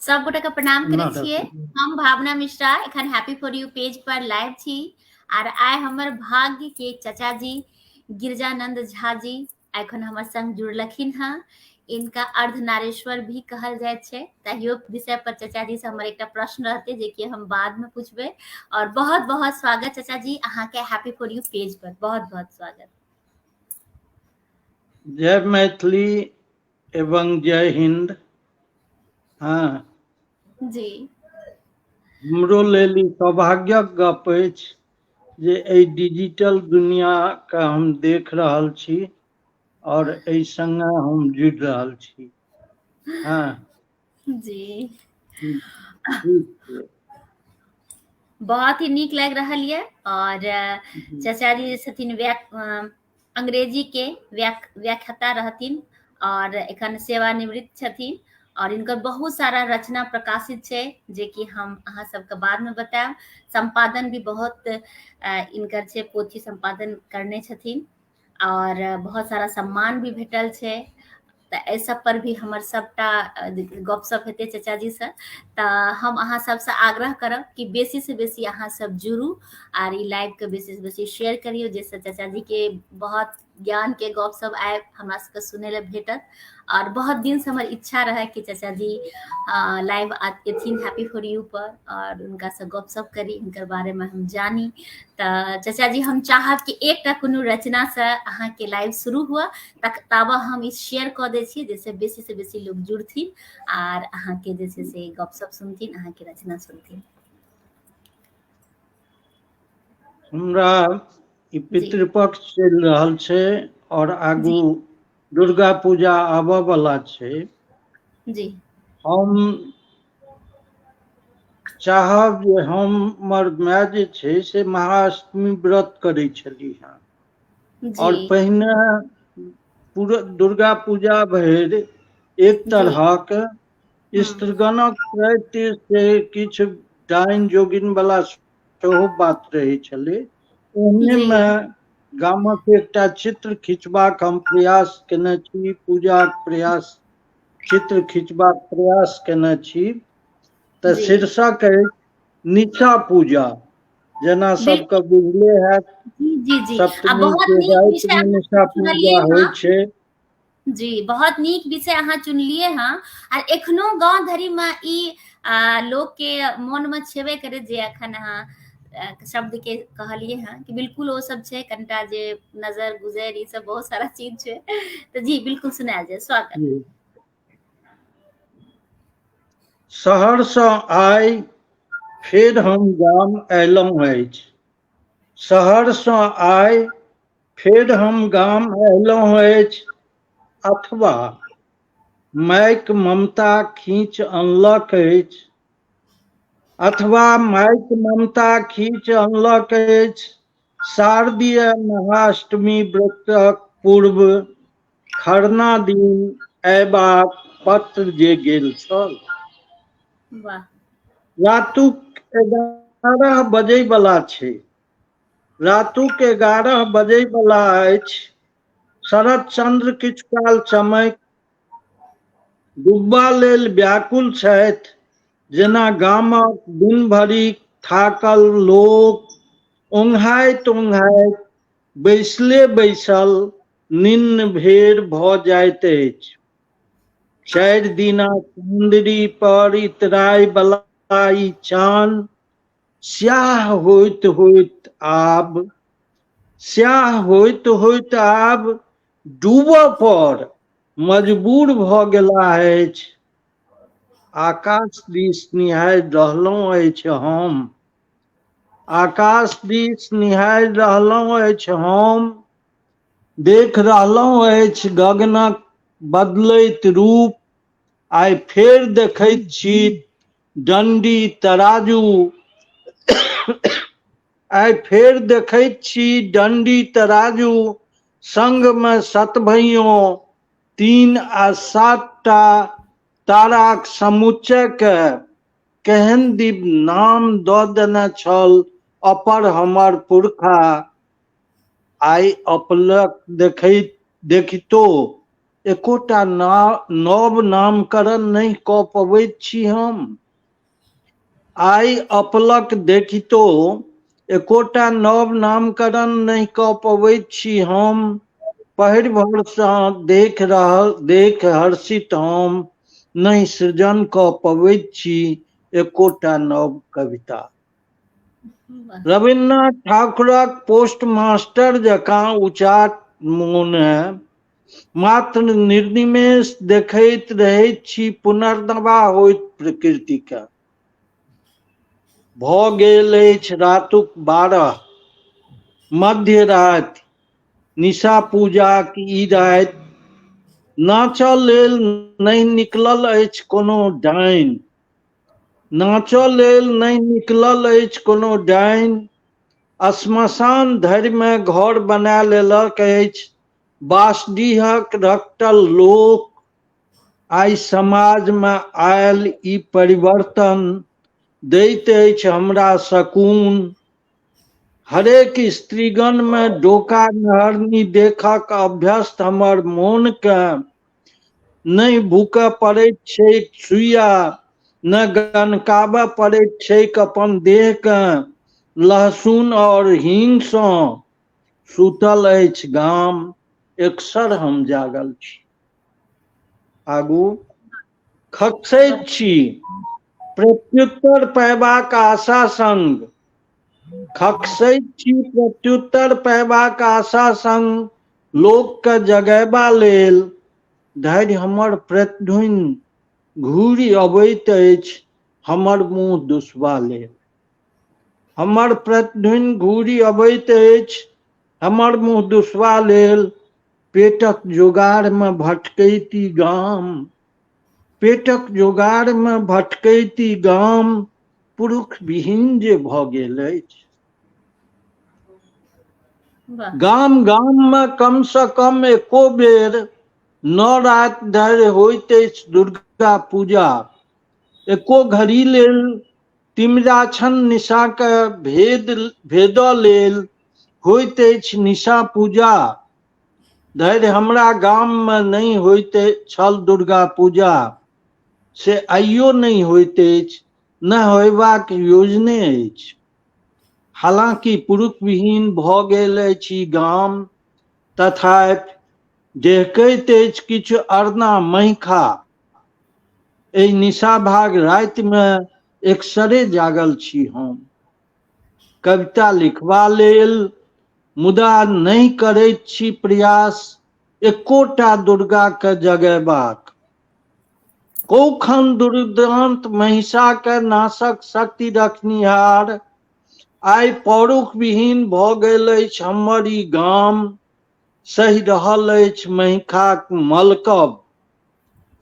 सब गोटे के प्रणाम करे ना छिए। हम भावना मिश्रा एखन happy for U page per live छी और आइ हमर भाग्य के चाचा जी गिरजानंद झा जी एखन हमर संग जुड़लखिन हैं। इनका अर्धनारेश्वर भी कहल जाय छे। तहियो विषय पर चाचा जी से हमर एकटा प्रश्न रहते जे कि हम बाद में पूछबे। और बहुत बहुत स्वागत चाचा जी अहाँ के हैप्पी फॉर यू पेज पर, बहुत बहुत स्वागत। जय मैथिली एवं जय हिंद। हाँ जी हमरो लेल ई सौभाग्यक गप अछि जे एहि डिजिटल दुनिया के हम देख रहल छी और एहि संगे हम जुड़ रहल छी। हाँ जी ठीक छै। बहुत ही नीक लग रहा है। और चाचा जी छथिन अंग्रेजी के व्याख्याता रहथिन और एखन सेवानिवृत्त छथिन और इनकर बहुत सारा रचना प्रकाशित है जे कि हम अहाँ सबके बाद में बताएब। संपादन भी बहुत इनकर छे, पोथी संपादन करने छथिन और बहुत सारा सम्मान भी भेटल छे। तो एहि सब पर भी हमर सबटा गपशप हेतै चाचा जी से। तो हम अहाँ सबसे आग्रह करब कि बेसी से बेसी अहाँ सब जुड़ू और ई लाइव के बेसी से बेसी शेयर करियो, जैसे चाचा जी के बहुत ज्ञान के गप सब आए हमरा सबके सुनै ले भेटत। और बहुत दिन से हमर इच्छा रहे कि चाचा जी लाइव एथिन हैप्पी फॉर यू पर और उनका से गपशप करी, उनकर बारे में हम जानी। तो चाचा जी हम चाहब कि एकटा कोनो रचना से अहाँ के लाइव शुरू हुआ ताबा हम ई शेयर क दै छी जैसे बेसी से बेसी लोग जुड़थिन और अहाँ के जैसे से गपशप सुनथिन, अहाँ के रचना सुनथिन। हमरा ई पितृपक्ष चलि रहल छै और आगू दुर्गा पूजा आबऽ वाला छै। जी हम चाहब जे हमर माय जे छै से महाअष्टमी व्रत करै छली हैं और पहिने पूरा दुर्गा पूजा भरि एक तरहक स्त्रीगणक प्रति से किछु डाइन जोगिन वाला सेहो बात रहै छलै। ओहने मे गामक एकटा चित्र खिंचबाक हम प्रयास केने छी, पूजाक प्रयास चित्र खिंचबाक प्रयास केने छी। तऽ शीर्षक अछि निशा पूजा। जेना सबके बुझले हैत सप्तमी के राति में निशा पूजा होइ छै। जी बहुत नीक विषय अहाँ चुनलिए हाँ। और एखनो गांव धरी में ई लोग के मन में छेबे करे जे अखन अहाँ शब्द के कहलिए हैं कि बिल्कुल वो सब छे कनिटा जे नजर गुजर ई सब बहुत सारा चीज छे। तो जी बिल्कुल सुनायल जाए, स्वागत। शहर से आइ फेर हम गाम अयलहुँ अछि। शहर से आइ फेर हम गाम अयलहुँ अछि। अथवा मायक ममता खींच अनलक अछि। अथवा मायक ममता खींच अनलक अछि। शारदीय महाअष्टमी व्रतक पूर्व खरना दिन अयबाक पत्र जे गेल छल। वाह। रातुक 11 बजै बला छै। रातुक 11 बजै बला अछि। शरद चंद्र किछु काल चमक डूबबा लेल व्याकुल छथि। जेना गामक दिन भरिक थाकल लोक ओंघाइत ओंघाइत बैसले बैसल निन्न भेर भऽ जाइत अछि। 4 दिनक मुंदरी पर इतराय बला ई चान स्याह होइत होइत आब डूबऽ पर मजबूर भऽ गेला अछि। आकाश दिस निहारि रहलहुँ अछि हम। आकाश दिस निहारि रहलहुँ अछि हम। देख रहलहुँ अछि गगनक बदलैत रूप। आइ फेर देखैत छी डंडी तराजू। आइ फेर देखैत छी डंडी तराजू। संग में सतभइयों 3 आ 7 टा ताराक समुच्चय के केहन दिव्य नाम दऽ देने छल अपर हमर पुरखा। आइ अपलक देखितो एकोटा नव नामकरण नहीं कऽ पबैत छी हम। आइ अपलक देखितो एकोटा नव नामकरण नहीं कऽ पबैत छी हम। पहिर भरसँ देख हर्षित हम नहीं सृजन कऽ पबैत छी एकोटा नव कविता। रविन्द्रनाथ ठाकुरक पोस्टमास्टर जकाँ उचाट मोने मात्र निर्निमेष देखैत रहैत छी पुनर्नवा होइत प्रकृतिके। भऽ गेल अछि रातुक 12, मध्य राति, निशा पूजाक ई राति। नाचऽ लेल नहीं निकलल अछि कोनो डाइन, नाचऽ लेल नहीं निकलल अछि कोनो डाइन। श्मशान धरिमे घर बना लेलक अछि बासडीहक रक्टल लोक। आइ समाजमे आयल ई परिवर्तन दैत अछि हमरा सकून। हरेक स्त्रीगण में डोका नहरनी देखक अभ्यस्त हमर मोनके। नहीं भूकऽ पड़ैत छैक सुइया, न गनकाबऽ पड़ैत छैक अपन देहके। लहसुन और हींग सँ सुतल अछि गाम, एकसर हम जागल छी। आगू खक्सैत छी प्रत्युत्तर पयबाक आशा संग, खक्सैत छी प्रत्युत्तर पयबाक आशा संग लोकके जगैबा लेल। धैर्य हमर प्रतिध्वनि घूरि अबैत अछि हमर मुँह दुसबा लेल। हमर प्रतिध्वनि घूरि अबैत अछि हमर मुँह दुसबा लेल। पेटक जोगाड़मे भटकैती गाम, पेटक जोगाड़मे भटकैती गाम, पुरुष विहीन जे भऽ गेल अछि। गाम गाममे कम सँ कम एको बेर 9 राति धरि होइत अछि दुर्गा पूजा। एको घड़ी लेल तिमिराछन निशाके भेदऽ लेल होइत अछि निशा पूजा। धैर्य हमरा गाममे नहीं होइत छल दुर्गा पूजा, से आइयो नहीं होइत अछि, न होयबाक योजने अछि। हालांकि पुरुष विहीन भऽ गेल अछि ई गाम, तथापि डेहकैत अछि किछु अरना महिखा। एहि निशाभाग रातिमे एकसरे जागल छी हम। कविता लिखबा लेल मुदा नहीं करैत छी प्रयास एकोटा दुर्गाके जगैबाक। कौखन दुर्दांत महिषाके नाशक शक्ति रखनिहार। आइ पौरुष विहीन भऽ गेल अछि हमर ई गाम। सहि रहल अछि महिषाक मलकब,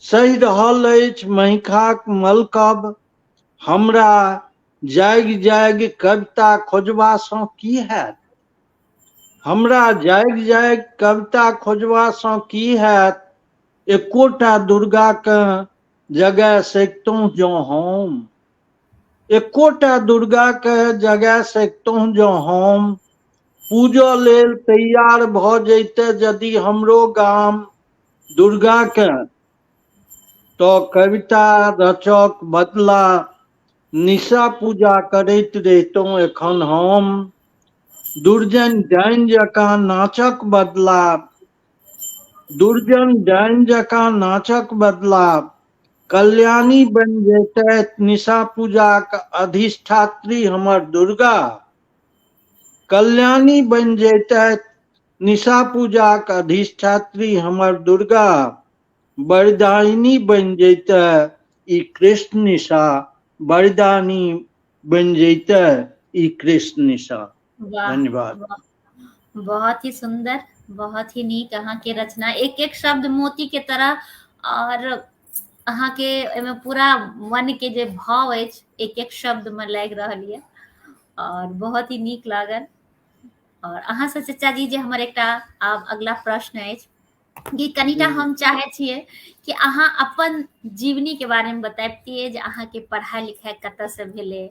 सहि रहल अछि महिषाक मलकब। हमरा जागि जागि कविता खोजबासँ की हैत, हमरा जागि जागि कविता खोजबासँ की हैत। एकोटा दुर्गाके जगा सकितहुँ जँ हम, एकोटा दुर्गाके जगा सकितहुँ जँ हम। पूजऽ लेल तैयार भऽ जैते यदि हमरो गाम दुर्गाके, तऽ कविता रचक बदला निशा पूजा करैत रहितहुँ एखन हम। दुर्जन डाइन जकाँ नाचक बदला, दुर्जन डाइन जकाँ नाचक बदला कल्याणी बनि जैतथि निशा पूजाक अधिष्ठात्री हमर दुर्गा। कल्याणी बनि जैतथि निशा पूजाक अधिष्ठात्री हमर दुर्गा। वरदायिनी बनि जैते ई कृष्ण निशा, वरदानी बनि जैते ई कृष्ण निशा। वाह धन्यवाद। वाह, बहुत ही सुंदर, बहुत ही नीक अहाँके रचना, एक एक शब्द मोती के तरह। और अहाँके एहिमे पूरा मन के जे भाव अछि एक एक शब्द में लागि रहल ये, और बहुत ही नीक लागल। और अहाँ से चचा जी जे हमर एकटा आब अगला प्रश्न अछि कि कनिटा हम चाहे छियै कि अहाँ अपन जीवनी के बारे में बताबितियै जे अहाँके पढ़ाई लिखाई कतऽ से भेलै,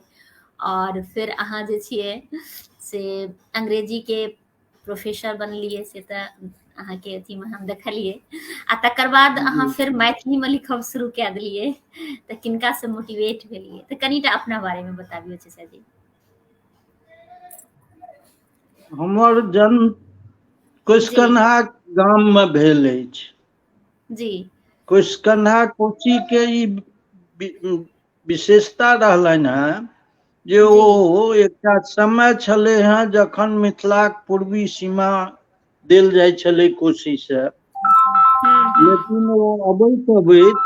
और फिर अहाँ जे छियै से अंग्रेजी के प्रोफेसर बनलियै से तऽ अहाँ के अथी में हम देखलिए आ तकर बाद अहाँ फिर मैथिली में लिखब शुरू कए देलिए तो किनका से मोटिवेट भेलिए तो कनीटा अपना बारे में बताबियो चाचा जी। हमर जन्म कुशकन्हा गाम में भेल अछि जी। कुशकन्हा कोशी के ई विशेषता रहलनि हैं जे ओ एकटा समय छलै हैं जखन मिथिलाक पूर्वी सीमा देल जाइ छलै कोशी से, लेकिन ओ अबैत अबैत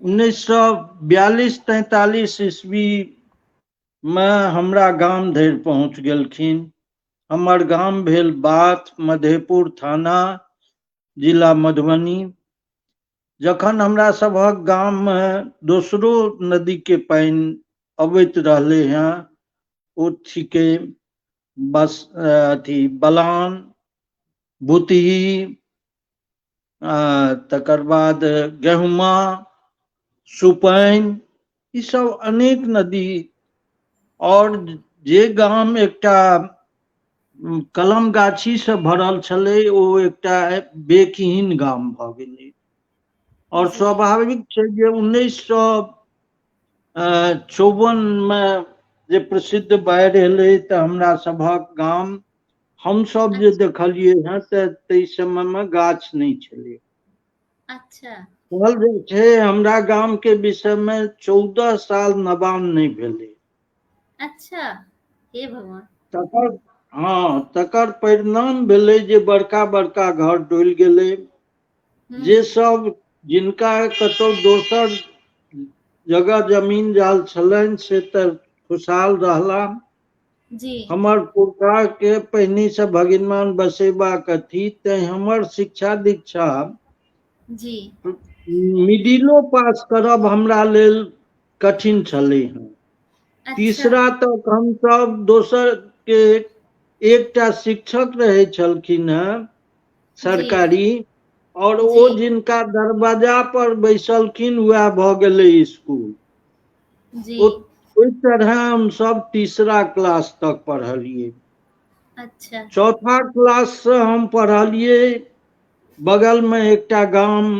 1942-43 ईस्वी में हमरा गाम धरि पहुँच गेलखिन। हमर गाम भेल बाथ, मधेपुर थाना, जिला मधुबनी। जखन हमरा सभक गाम में दोसरो नदी के पानि अबैत रहले हैं, ओ थिके बस अथी बलान, बुतही, तकर बाद गहुमा, सुपैन, ई सब अनेक नदी। और जे गाम एकटा कलम गाछी से भरल छलै ओ एकटा बेकहीन गाम भऽ गेलै। और स्वाभाविक छै जे 1954 में जे प्रसिद्ध बाढ़ि एलै तऽ हमरा सभक गाम हम सब जे देखलिए हैं तै समय में गाछ नहीं छलै। अच्छा। कहल जाइ छै हमरा गाम के विषय में 14 साल नवान नहीं भेलै। अच्छा, हे भगवान। तकर परिणाम भेलै जे बड़का बड़का घर डोलि गेलै। जे सब जिनका कतौ दोसर जगह जमीन जाल छलनि से तऽ खुशहाल रहला। जी। हमर पुरखा के पहिनी से भगिनमान बसेबाक अथी, तैं हमर शिक्षा दीक्षा जी मिडिलो पास करब हमरा लेल कठिन छलै हैं। अच्छा। तीसरा तक हम सब दोसर के एकटा शिक्षक रहे छलखिन हैं सरकारी, और ओ जिनका दरवाजा पर बैसलखिन वएह भऽ गेलै स्कूल। ओहि तरह हम सब तीसरा क्लास तक पढ़लिए। अच्छा। चौथा क्लास से हम पढ़लिए बगल में एकटा गांव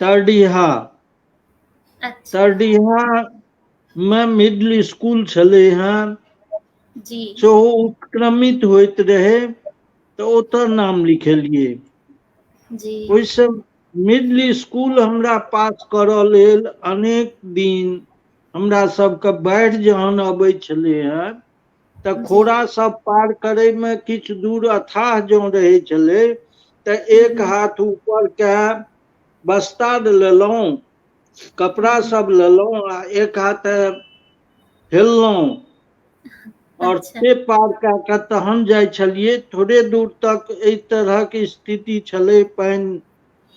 तरडीहा। अच्छा। तरडीहा में मिडिल स्कूल छलै हैं, जी। सेहो उत्क्रमित होइत रहे तो ओतऽ नाम लिखेलिए। जी। ओइसे मिडिल स्कूल हमरा पास करऽ लेल अनेक दिन हमरा सबके बाढ़ि जहन अबै छलै हैं तऽ खोरा सब पार करे में किछु दूर अथाह जो रहे छलै तऽ एक हाथ ऊपर के बस्ता लेलहुँ, कपड़ा सब लेलहुँ आ एक हाथ हेललहुँ और से पार कऽ के तहन जाइ छलिए। थोड़े दूर तक एहि तरहक स्थिति छलै पानि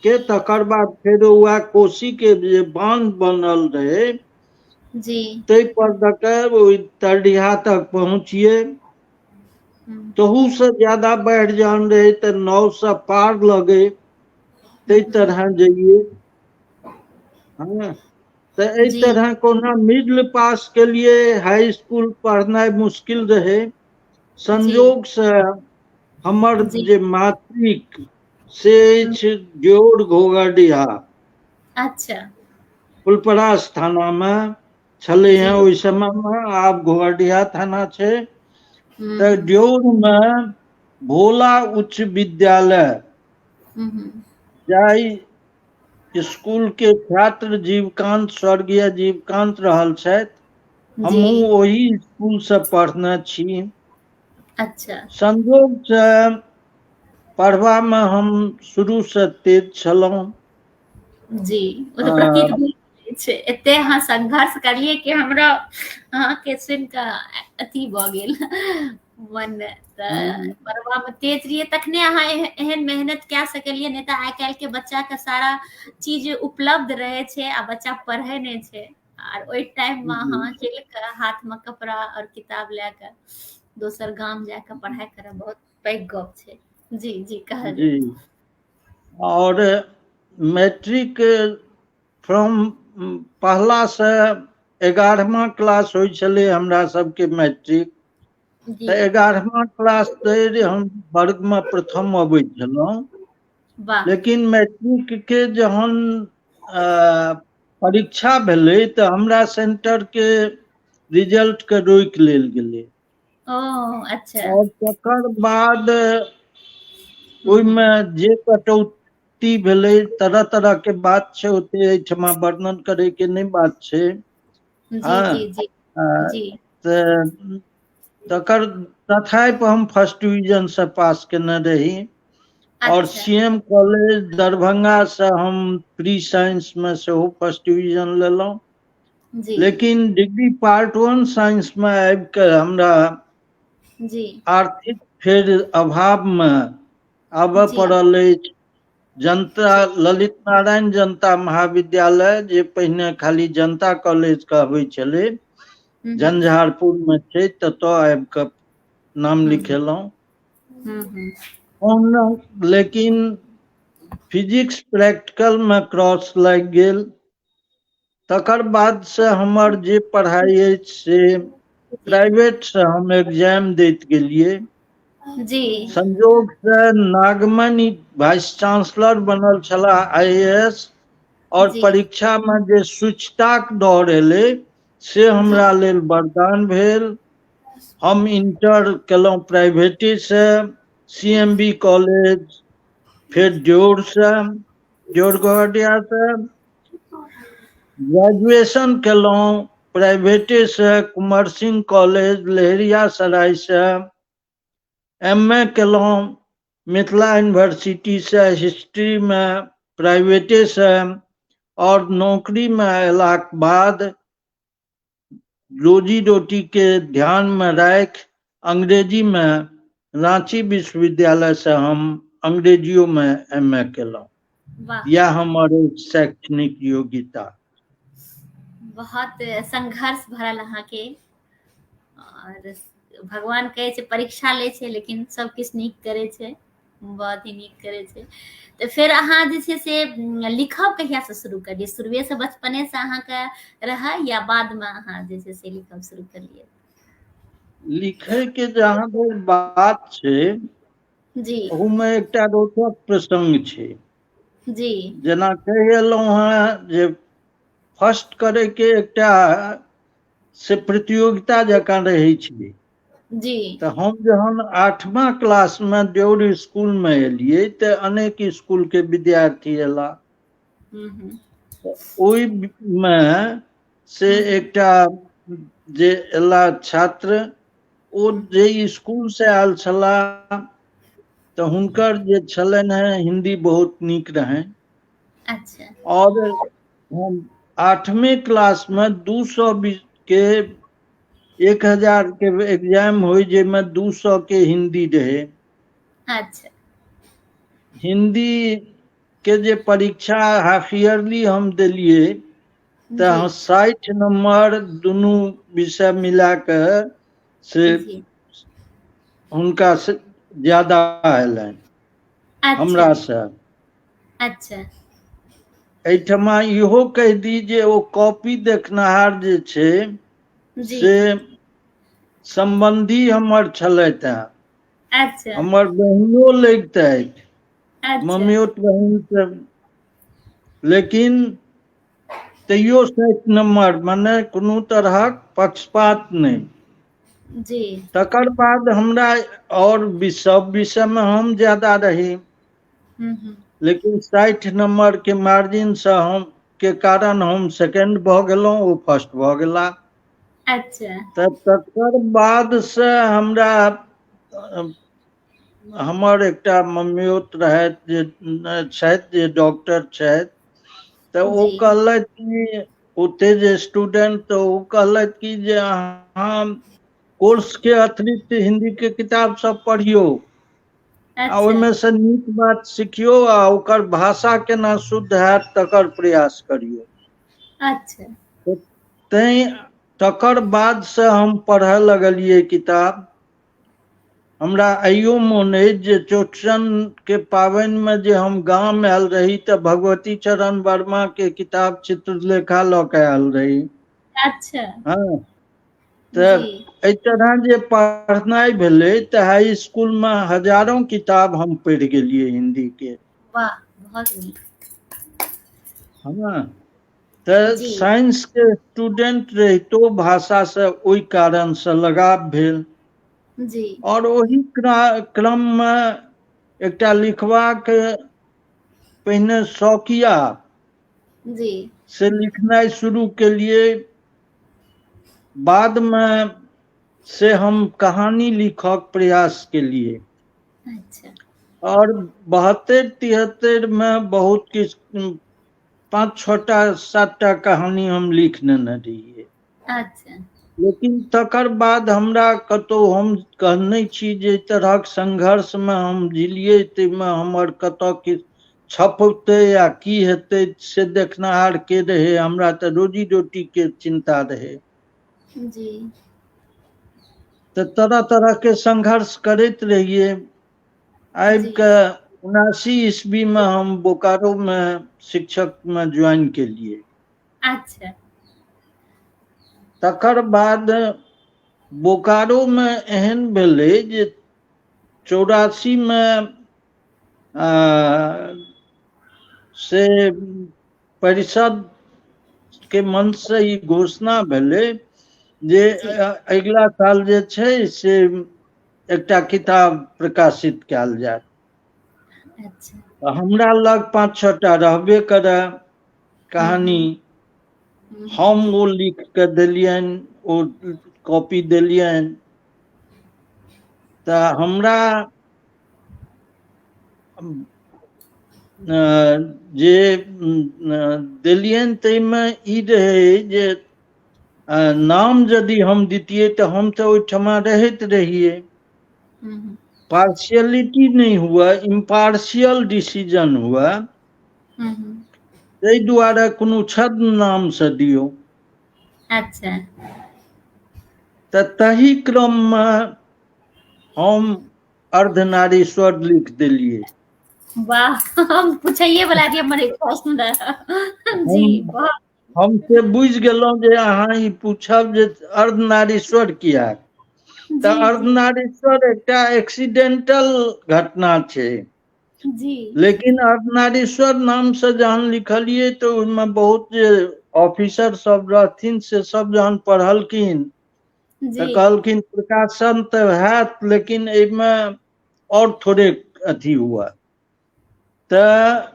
के, तकर बाद फेरो वएह कोशी के जे बांध बनल रहे तै पर दऽ के ओहि तरडीहा तक पहुँचिए। तहू से ज्यादा बाढ़ि जहन रहे तऽ नाव से पार लगे, तै तरह जइए। हाँ, तो एहि तरह कोना मिडिल पास के लिए हाई स्कूल पढ़नाइ मुश्किल रहे। संयोग से हमर जे मातृक से अछि डियोढ़ घोघरडीहा। अच्छा। फुलपरास थाना में छलै हैं ओहि समय में, आब घोघरडीहा थाना छै। तऽ डियोढ़ में भोला उच्च विद्यालय जाहि स्कूल के छात्र जीवकांत, स्वर्गीय जीवकांत रहल छथि, हमहूँ ओही स्कूल से पढ़ने छी। अच्छा। संयोग से पढ़बा में हम शुरू से तेज छलहुँ। जी, ओ तऽ प्रतीत भेल छै। एते अहाँ संघर्ष करलिए कि हमरा अहाँ के सुनि कऽ अथी भऽ गेल मन। तऽ पढ़बा में तेज रहिए तखने अहाँ एहन मेहनत कए सकलिए, नहीं तऽ आइ काल्हि के बच्चा के सारा चीज उपलब्ध रहे छै आ बच्चा पढ़े नहीं छै। और ओहि टाइम में अहाँ चलि कऽ हाथ में कपड़ा और किताब लए कऽ दोसर गाम जाके पढ़ाई करब बहुत पैघ गप छै। जी जी कहल जी। और मैट्रिक फ्रॉम पहला से 11वां क्लास होइ छलै हमरा सबके मैट्रिक। जी। तऽ 11वां क्लास धरि हम वर्ग में प्रथम अबै छलहुँ, वाह। लेकिन मैट्रिक के जहन परीक्षा भेलै तऽ हमरा सेंटर के रिजल्ट के रोकि लेल गेलै। अच्छा। और तकर बाद हम्म, ओहिमे जे कटौती भेलै, तरह तरह के बात छै, ओते एहिठमा वर्णन करे के नहीं बात छै। जी हाँ, जी जी जी। तऽ तकर तथापि हम फर्स्ट डिवीजन से पास केने रही। और अच्छा। सीएम कॉलेज दरभंगा से हम प्री साइंस में सेहो फर्स्ट डिवीजन लेलहुँ। जी लेकिन डिग्री पार्ट 1 साइंस में आबि के हमरा जी आर्थिक फेर अभाव में आबऽ जी पड़ल अछि। जनता जी। ललित नारायण जनता महाविद्यालय, जे पहिने खाली जनता कॉलेज कहबै छलै, हम्म झंझारपुर में छै, ततऽ आबि कऽ नाम हम्म लिखेलहुँ। हम्म लेकिन फिजिक्स प्रैक्टिकल में क्रॉस लागि गेल। तकर बाद से हमर जे पढ़ाई अछि से जी प्राइवेट से हम एग्जाम दैत गेलिए। जी संजोग से नागमणि वाइस चांसलर बनल छलाह IAS, और जी परीक्षा में जे सूचताक दौड़ एलै से जी हमरा लेल वरदान भेल। हम इंटर केलहुँ प्राइवेटे से, CMB कॉलेज, फिर डियोर से, डियोर गोहटिया से। ग्रेजुएशन केलहुँ प्राइवेटे से, कुंवर सिंह कॉलेज लहेरियासराय से। MA केलहुँ मिथिला यूनिवर्सिटी से, हिस्ट्री में प्राइवेटे से। और नौकरी में अयलाक बाद रोजी रोटी के ध्यान में राखि अंग्रेजी में रांची विश्वविद्यालय से हम अंग्रेजियो में MA केलहुँ। वाह। यह हमर शैक्षणिक योग्यता। बहुत संघर्ष भरल अहाँके, और भगवान कहै छै परीक्षा लै छै लेकिन सब किछु नीक करै छै, बहुत ही नीक करै छै। तऽ फिर अहाँ जे छै से लिखब कहिया से शुरू करिए? शुरुए से बचपने से अहाँके रहै या बाद में अहाँ जे छै से लिखब शुरू करलिए? लिखै के जहाँ तक बात छै, जी ओहुमे एकटा रोचक प्रसंग छै। जी जेना कहि एलहुँ हेँ जे फर्स्ट करे के एकटा से प्रतियोगिता जकाँ रहै छै। जी तऽ हम जहन 8वां क्लास में डियोर स्कूल में एलियै तऽ अनेक स्कूल के विद्यार्थी एला। हम्म ओहि में से एकटा जे एला छात्र, ओ जे स्कूल से आयल छलाह, तऽ हुनकर जे छलनि हैं हिंदी बहुत नीक रहनि। अच्छा। और हम 8वें क्लास में 200 के 1000 के एग्जाम होय, जेमे 200 के हिंदी रहे। अच्छा। हिंदी के जे परीक्षा हाफ ईयरली हम देलिए, जी तऽ 60 नंबर दुनू विषय मिला के से जी। हुनका से ज्यादा एलनि अच्छा हमरा से। अच्छा। एहिठमा इहो कहि दी जे ओ कॉपी देखनिहार जे छै जी से संबंधी हमर छलथि हैं। अच्छा हमर बहिनो लैगतैथ, अच्छा ममियौत बहिन सब, लेकिन तैयो 60 नंबर, मने कोनो तरहक पक्षपात नहि। जी तकर बाद हमरा और सब विषय में हम ज्यादा रही, लेकिन 60 नंबर के मार्जिन से हम के कारण हम सेकेंड भऽ गेलहुँ, ओ फर्स्ट भऽ गेला। अच्छा। तऽ तकर बाद से हमरा हमर एकटा ममियौत रहथि जे छथि, जे डॉक्टर छथि, तऽ ओ जी कहलथि कि ओते जे स्टूडेंट, तऽ ओ कहलथि कि जे अहाँ कोर्स के अतिरिक्त हिंदी के किताब सब पढ़ियौ, आ अच्छा ओहिमे से नीक बात सिखियौ, आ ओकर भाषा केना शुद्ध हैत तकर प्रयास करियौ। अच्छा। तैं तकर बाद से हम पढ़य लगलियै किताब। हमरा आइयो मोन अछि जे चौड़चन के पाबनि में जे हम गाम आयल रही, तऽ भगवती चरण वर्मा के किताब चित्रलेखा लऽ के आयल रही। अच्छा। हाँ, तऽ जी एहि तरह जे पढ़नाइ भेलै तऽ हाई स्कूल में हजारों किताब हम पढ़ि गेलियै हिंदी के। वाह बहुत नीक। हाँ, तऽ जी साइंस के स्टूडेंट रहितो भाषा से ओहि कारण से लगाव भेल। जी और ओही क्रम में एकटा लिखबाक पहिने शौकिया जी से लिखनाइ शुरू केलिए। बाद में से हम कहानी लिखक प्रयास केलिए अच्छा और 72-73 में बहुत किछ 5-6टा 7टा कहानी हम लिख लेने रहिए। अच्छा लेकिन तकर बाद हमरा कतौ हम कहने छी जे तरहक संघर्ष में हम जिलिए ताहिमे हमर कतौ किछु छपतै या की हेतै से देखनाहार के रहे, हमरा तऽ रोजी रोटी के चिंता रहे। जी तऽ तरह तरह के संघर्ष करैत रहिए। आबि जी के 79 ईस्वी में हम बोकारो में शिक्षक में ज्वाइन केलिए। अच्छा तकर बाद बोकारो में एहन भेलै जे 84 में से परिषद के मंच से ई घोषणा भेलै जे जी अगिला साल जे छै से एकटा किताब प्रकाशित कयल जायत। अच्छा हमरा लग 5-6टा रहबे करे कहानी। हम्म, हम वो लिख के देलियनि, ओ कॉपी देलियनि। तऽ हमरा जे देलियनि ताहिमे ई रहै जे नाम यदि हम दितियै तऽ हम तऽ ओहिठमा रहैत रहियै। हम्म, पार्शियलिटी नहीं हुआ, इम्पार्शियल डिसीजन हुआ, हम्म, ताहि दुआरे कोनो छद्म नाम से दियौ। अच्छा तऽ तही क्रममे हम अर्धनारीश्वर लिख देलियै। वाह हम पूछैए वाला रहियै, हमर एक प्रश्न रहे। जी बहुत हम से बुझि गेलहुँ जे अहाँ ई पूछब जे अर्धनारीश्वर किया। तऽ जी जी अर्धनारीश्वर एकटा एक्सीडेंटल घटना छै। जी लेकिन अर्धनारीश्वर नाम से जहन लिखलियै तऽ ओहिमे बहुत जे ऑफिसर सब रहथिन से सब जहन पढ़लखिन तऽ जी कहलखिन प्रकाशन तऽ हैत लेकिन एहिमे और थोड़े अथी हुआ। तऽ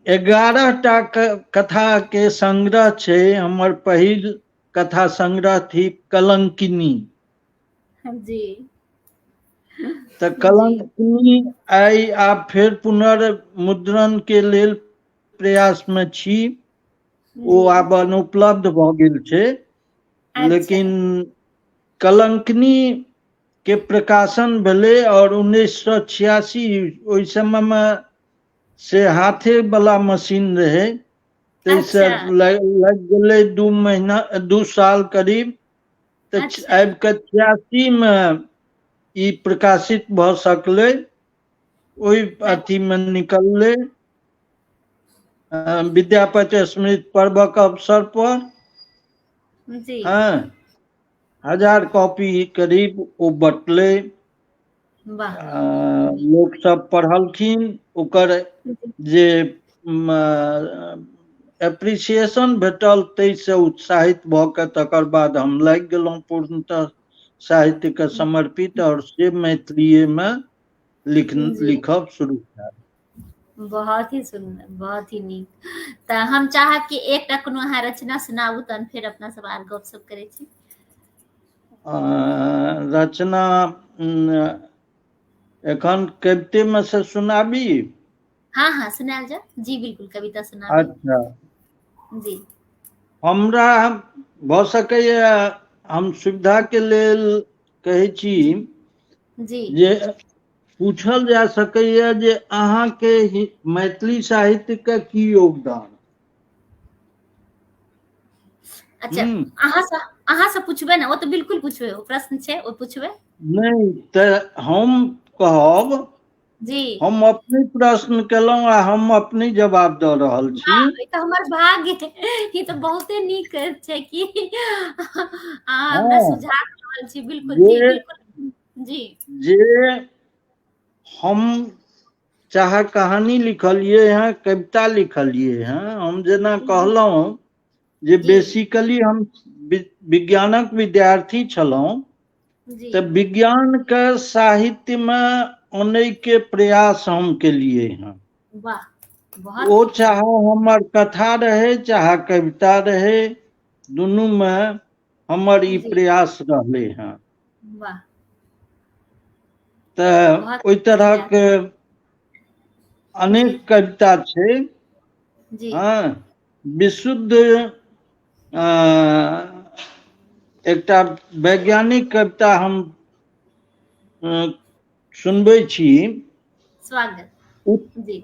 11टा कथा के संग्रह छै। हमर पहिल कथा संग्रह थी कलंकिनी। जी तऽ जी कलंकिनी आइ आब फेर पुनर्मुद्रण के लेल प्रयास में छी। ओ जी आब अनुपलब्ध भऽ गेल छै। अच्छा लेकिन कलंकिनी के प्रकाशन भेलै और 1986 ओहि समय में से हाथे वाला मशीन रहे, ताहिसँ अच्छा लागि गेलै 2 महीना 2 साल करीब। तऽ अच्छा आबि कऽ 86 में ई प्रकाशित भऽ सकलै। ओहि अथी में निकललै विद्यापति स्मृति पर्वक अवसर पर। जी हाँ, 1000 कॉपी करीब ओ बँटलै। वाह लोक सब पढ़लखिन, ओकर जे एप्रिसिएशन भेटल ताहिसँ उत्साहित भऽ कऽ तकर बाद हम लागि गेलहुँ पूर्णतः साहित्य के समर्पित, और से मैथिलीए में जी लिखब शुरू कयल। बहुत ही सुंदर, बहुत ही नीक। तऽ हम चाहब कि एकटा कोनो अहाँ रचना सुनाबू, तहन फेर अपना सब आर गपशप करै छी। रचना एखन कविते में से सुनाबी? हाँ हाँ सुनायल जाए, जी बिल्कुल कविता सुनाबी। अच्छा, जी हमरा भऽ सकैए हम सुविधा के लेल कहै छी जी जी जे पूछल जा सकैए जे अहाँके मैथिली साहित्य के की योगदान। अच्छा अहाँ से पूछबै ने, ओ तऽ बिल्कुल पूछबै, ओ प्रश्न छै, ओ पूछबै। नहीं तऽ हम कहब जी हम अपने प्रश्न केलहुँ आ हम अपने जवाब दऽ रहल छी। ई तऽ हमर भाग्य ई तऽ बहुते नीक छै कि अहाँ हमरा हाँ, सुझा रहल छी। बिल्कुल जी, जे बिल्कुल जी जे हम चाहे कहानी लिखलियै हैं, कविता लिखलियै हैं, हम जेना कहलहुँ जे जी बेसिकली हम विज्ञानक विद्यार्थी छलहुँ, जी तऽ विज्ञान के साहित्य में आनय के प्रयास हम केलिए हैं। वाह बहुत ओ खूब। चाहे हमर कथा रहे चाहे कविता रहे, दुनू में हमर ई जी प्रयास रहले हैं। वाह तऽ बहुत ओहि बढ़िया। तरहक जी अनेक कविता छै। जी हाँ, विशुद्ध एकटा वैज्ञानिक कविता हम सुनबै छी। स्वागत। उत, जी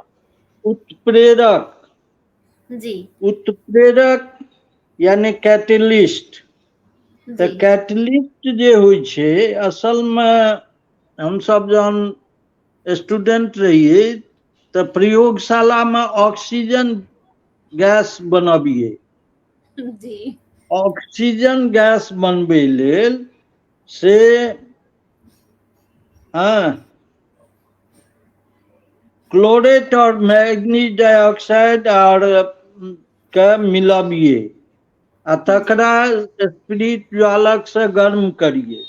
उत्प्रेरक जी उत्प्रेरक यानी कैटलिस्ट। तऽ जी कैटलिस्ट जे होइ छै, असल में हमसब जहन स्टूडेंट रहिए तऽ प्रयोगशाला में ऑक्सीजन गैस बनबिए। जी ऑक्सीजन गैस बनबै लेल से क्लोरेट और मैग्नीज डाइऑक्साइड और के मिलाबिए आ जी तकरा स्पिरिट ज्वालक से गर्म करिए।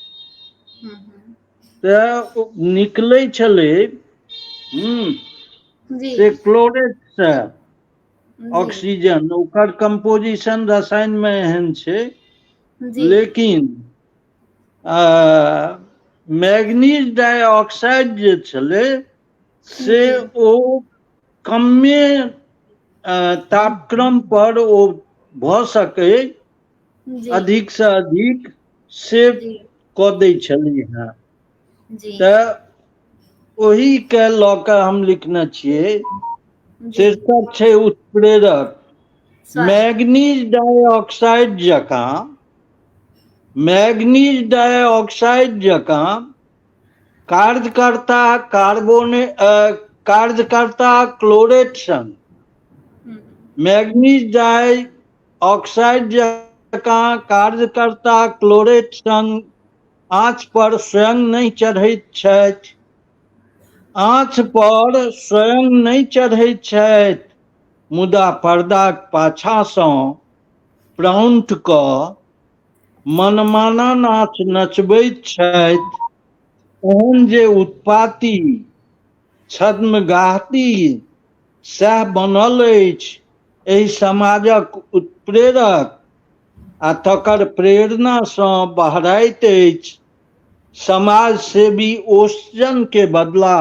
हम्म, तऽ निकलै छलै जी से क्लोरेट से जी ऑक्सीजन, ओकर कंपोजिशन रसायन में एहन छै। जी लेकिन मैग्नीज डाइऑक्साइड जे छलै से जी ओ कमे तापक्रम पर ओ भऽ सकै जी अधिक से अधिक से जी कऽ दै छलियै हैं। जी तऽ ओही के लऽ कऽ हम लिखने छियै। जी शीर्षक छै उत्प्रेरक। स्वागत। मैग्नीज डाइऑक्साइड जकाँ, मैग्नीज डाइऑक्साइड जकाँ कार्यकर्ता कार्यकर्ता क्लोरेट सन हम्म, मैग्नीज डाइऑक्साइड जकाँ कार्यकर्ता क्लोरेट सन आँच पर स्वयं नहीं चढ़ैत छथि। आँच पर स्वयं नहीं चढ़ैत छथि, मुदा पर्दाक पाछासँ प्राउंट कऽ मनमाना नाच नचबैत छथि। ओहन जे उत्पाती छद्मगाहती सएह बनल अछि एहि समाजक उत्प्रेरक, आ तकर प्रेरणासँ बहराइत अछि समाज सेवी ऑक्सीजन के बदला।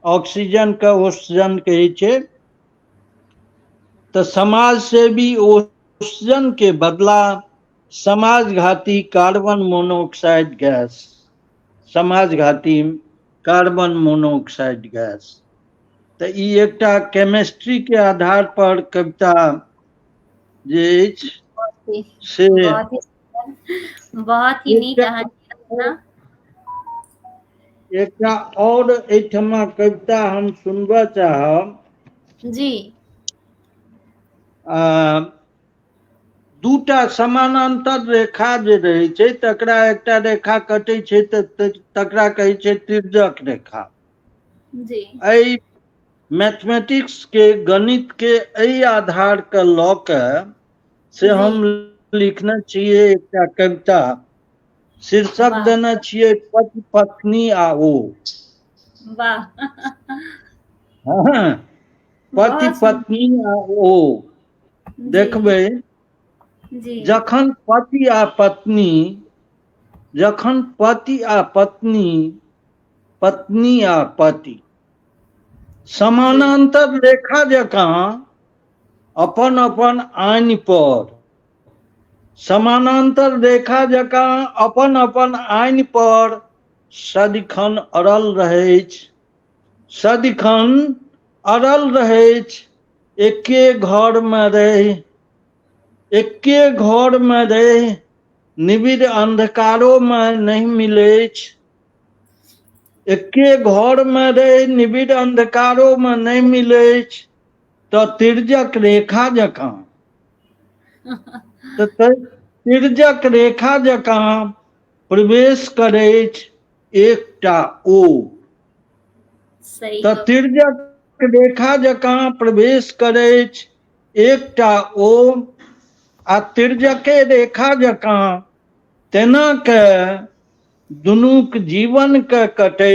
ऑक्सीजन के ऑक्सीजन कहै छै। तऽ समाज सेवी ऑक्सीजन के बदला समाज घाती कार्बन मोनोऑक्साइड गैस, समाज घाती कार्बन मोनोऑक्साइड गैस। तऽ ई एकटा केमिस्ट्री के आधार पर कविता जे अछि से बहुत ही सुंदर, बहुत ही नीक अहाँ एकटा एकटा और एहिठमा कविता हम सुनबऽ चाहब। जी दूटा समानांतर रेखा जे रहै छै, तकरा एकटा रेखा कटै छै तऽ तकरा कहै छै तिर्यक रेखा। जी एहि मैथमेटिक्स के गणित के एहि आधार के लऽ कऽ से जी हम लिखने छियै एकटा कविता। शीर्षक वाह देने छियै पति पत्नी आ ओ। वाह हाँ, पति बहुत सुंदर। पत्नी आ ओ। जी देखबै जी जखन पति आ पत्नी, जखन पति आ पत्नी, पत्नी आ पति जी समानांतर रेखा जकाँ अपन अपन आनि पर, समानांतर रेखा जकाँ अपन अपन आनि पर सदिखन अड़ल रहैछ, सदिखन अड़ल रहैछ। एके घर में रहि, एके घर में रहि निबिड़ अंधकारो में नहीं मिलैछ। एके घर में रहे निबिड़ अंधकारो में नहीं मिले तो तिर्जक रेखा जकाँ तो तिर्जक रेखा जकाँ प्रवेश करे एकटा ओ सही तो तिर्जक रेखा जकाँ प्रवेश करे एकटा ओ आ तिर्जके रेखा जकाँ तेना के दुनूक जीवन के कटे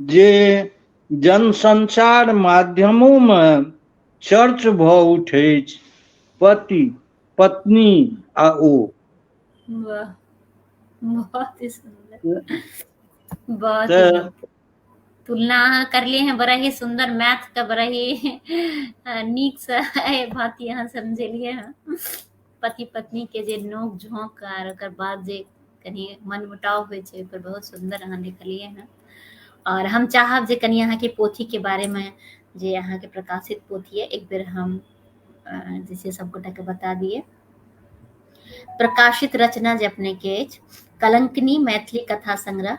जे जनसंचार माध्यमों में चर्च भ उठे पति पत्नी आ ओ। वाह, बहुत ही सुंदर, बहुत ते ही सुंदर तुलना अहाँ करलिए हैं, बड़ा ही सुंदर मैथ का बड़ा ही नीक से बात यहाँ समझेलिए हैं। पति पत्नी के जे नोक झोंक आर ओकर बाद जे कनी मन मुटाव होइ छै ओकर बहुत सुंदर अहाँ लिखलिए हैं। और हम चाहब जे कनी अहाँ के पोथी के बारे में जे अहाँ के प्रकाशित पोथी है एक बेर हम जैसे सबगोटा के बता दिए। प्रकाशित रचना जे अपने के अछि कलंकनी मैथिली कथा संग्रह,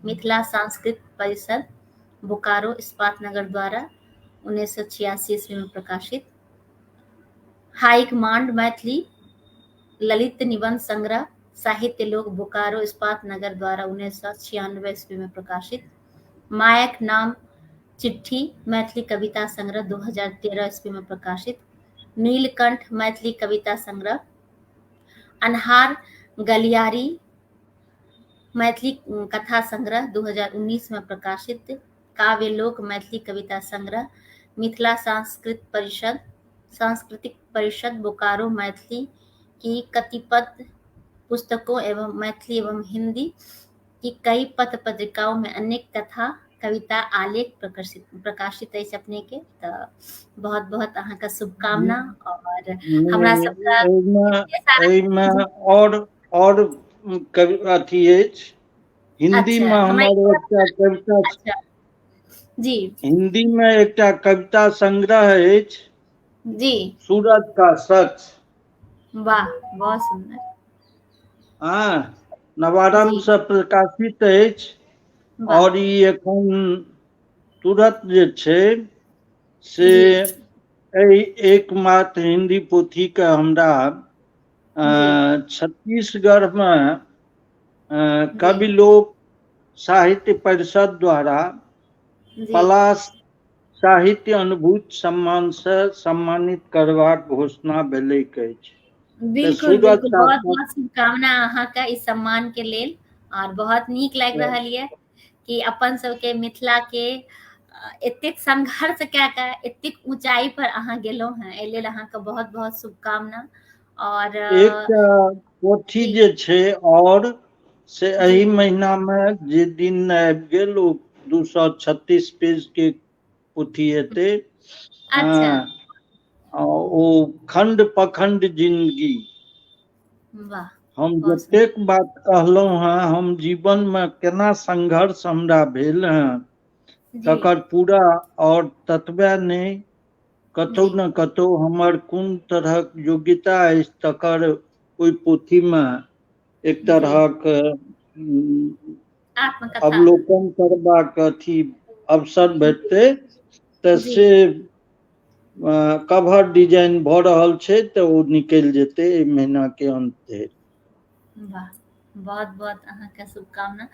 मिथिला सांस्कृतिक परिषद, बोकारो इस्पात नगर द्वारा 1986 ईस्वी में प्रकाशित। हाई कमांड मैथिली ललित निबंध संग्रह, साहित्य लोक बोकारो इस्पात नगर द्वारा 1996 ईस्वी में प्रकाशित। मायक नाम चिट्ठी मैथिली कविता संग्रह 2013 ईस्वी में प्रकाशित। नीलकंठ मैथिली कविता संग्रह। अनहार गलियारी मैथिली कथा संग्रह 2019 में प्रकाशित। काव्यलोक मैथिली कविता संग्रह, मिथिला सांस्कृतिक परिषद बोकारो मैथिली की कतिपय पुस्तकों एवं मैथिली एवं हिंदी की कई पत्र पत्रिकाओं में अनेक कथा कविता आलेख प्रकाशित है अपने के। तो बहुत बहुत अहाँ का शुभकामना और हमरा सबका और कवि अथी अछि हिंदी अच्छा, में हमर एकटा कविता अच्छा जी हिंदी में एकटा कविता संग्रह अछि जी सूरज का सच। वाह, बहुत सुंदर। हाँ, नवारंभ से प्रकाशित अछि और ई एखन तुरंत जे छै से एकमात्र हिंदी पोथी के हमरा छत्तीसगढ़ में कविलोक साहित्य परिषद द्वारा पलाश साहित्य अनुभूति सम्मान से सम्मानित करबाक घोषणा भेलैक अछि। बिल्कुल बिल्कुल, बहुत बहुत शुभकामना अहाँ का इस सम्मान के लेल। और बहुत नीक लागि रहल ये कि अपन सबके मिथिला के एतेक संघर्ष कए के एतेक ऊंचाई पर अहाँ गेलहुं हैं, एहि लेल अहाँ के बहुत बहुत शुभकामना। और एकटा पोथी जे छै और से एहि महीना में जे दिन आबि गेल ओ 236 पेज के पोथी हेतै। अच्छा, ओ खंड पखंड जिंदगी। वाह, हम जतेक बात कहलहुं हैं हम जीवन में केना संघर्ष हमरा भेल हैं तकर पूरा और ततबे नहीं कतौ न कतौ हमर कोन तरहक योग्यता अछि तकर ओहि पोथी में एक तरहक अवलोकन करबाक अथी अवसर भेटतै। तऽ से कवर डिजाइन भऽ रहल छै तऽ ओ निकलि जेतै एहि महीना के अंत धरि। वाह, बहुत बहुत अहाँके शुभकामना।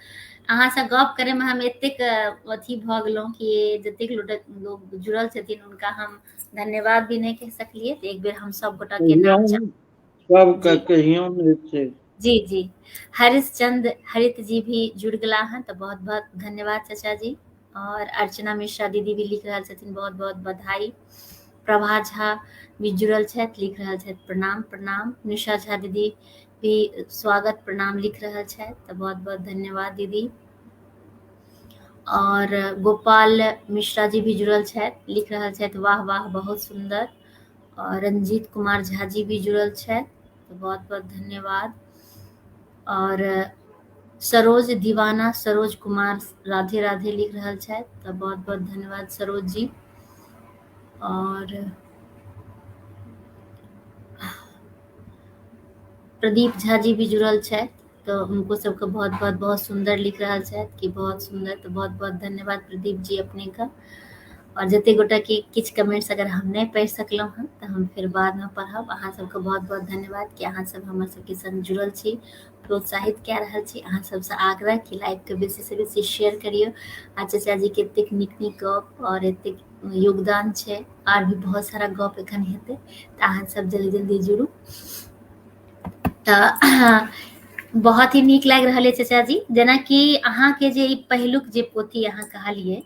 अहाँ से गप करे में हम एतेक अथी भऽ गेलहुँ कि जतेक लोग जुड़ल छथिन हुनका हम धन्यवाद भी नहीं कह सकलिए। तो एक बेर हम सब गोटा के नाम सबके कहियौ ने। जी जी, हरिश्चंद्र हरित जी भी जुड़ गला हैं तो बहुत बहुत धन्यवाद चाचा जी। और अर्चना मिश्रा दीदी भी लिख रहा छथिन बहुत बहुत बधाई। प्रभा झा भी जुड़ल छथि, लिख रहा छथि प्रणाम प्रणाम। निशा झा दीदी भी स्वागत प्रणाम लिख रहा है तो बहुत बहुत धन्यवाद दीदी। और गोपाल मिश्रा जी भी जुड़ल है, लिख रहा है वाह वाह बहुत सुंदर। और रंजीत कुमार झा जी भी जुड़ल है तो बहुत बहुत धन्यवाद। और सरोज दीवाना सरोज कुमार राधे राधे लिख रहा है तो बहुत बहुत धन्यवाद सरोज जी। और प्रदीप झा जी भी जुड़ल है तो उनको सबके बहुत बहुत बहुत सुंदर लिख रहा है कि बहुत सुंदर। तो बहुत बहुत धन्यवाद प्रदीप जी अपने का। और जते गोटा के किछ कमेंट्स अगर हम नहीं पढ़ि सकलहुँ हँ तऽ हम फिर बाद में पढ़ब। अहाँ सबके बहुत बहुत धन्यवाद कि अहाँ सब हमर सबके संग जुड़ल छी, प्रोत्साहित कए रहल छी। अहाँ सबसँ आग्रह कि लाइव के बेसी से बेसी शेयर करियौ। आ चाचा जी के एतेक नीक नीक गप और एतेक योगदान छै, और भी बहुत सारा गप एखन हेतै, तऽ अहाँ सब जल्दी जल्दी जुड़ू। तऽ बहुत ही नीक लागि रहल है चाचा जी, जेनाकि अहाँके जे ई पहिलुक जे पोथी अहाँ कहलियै,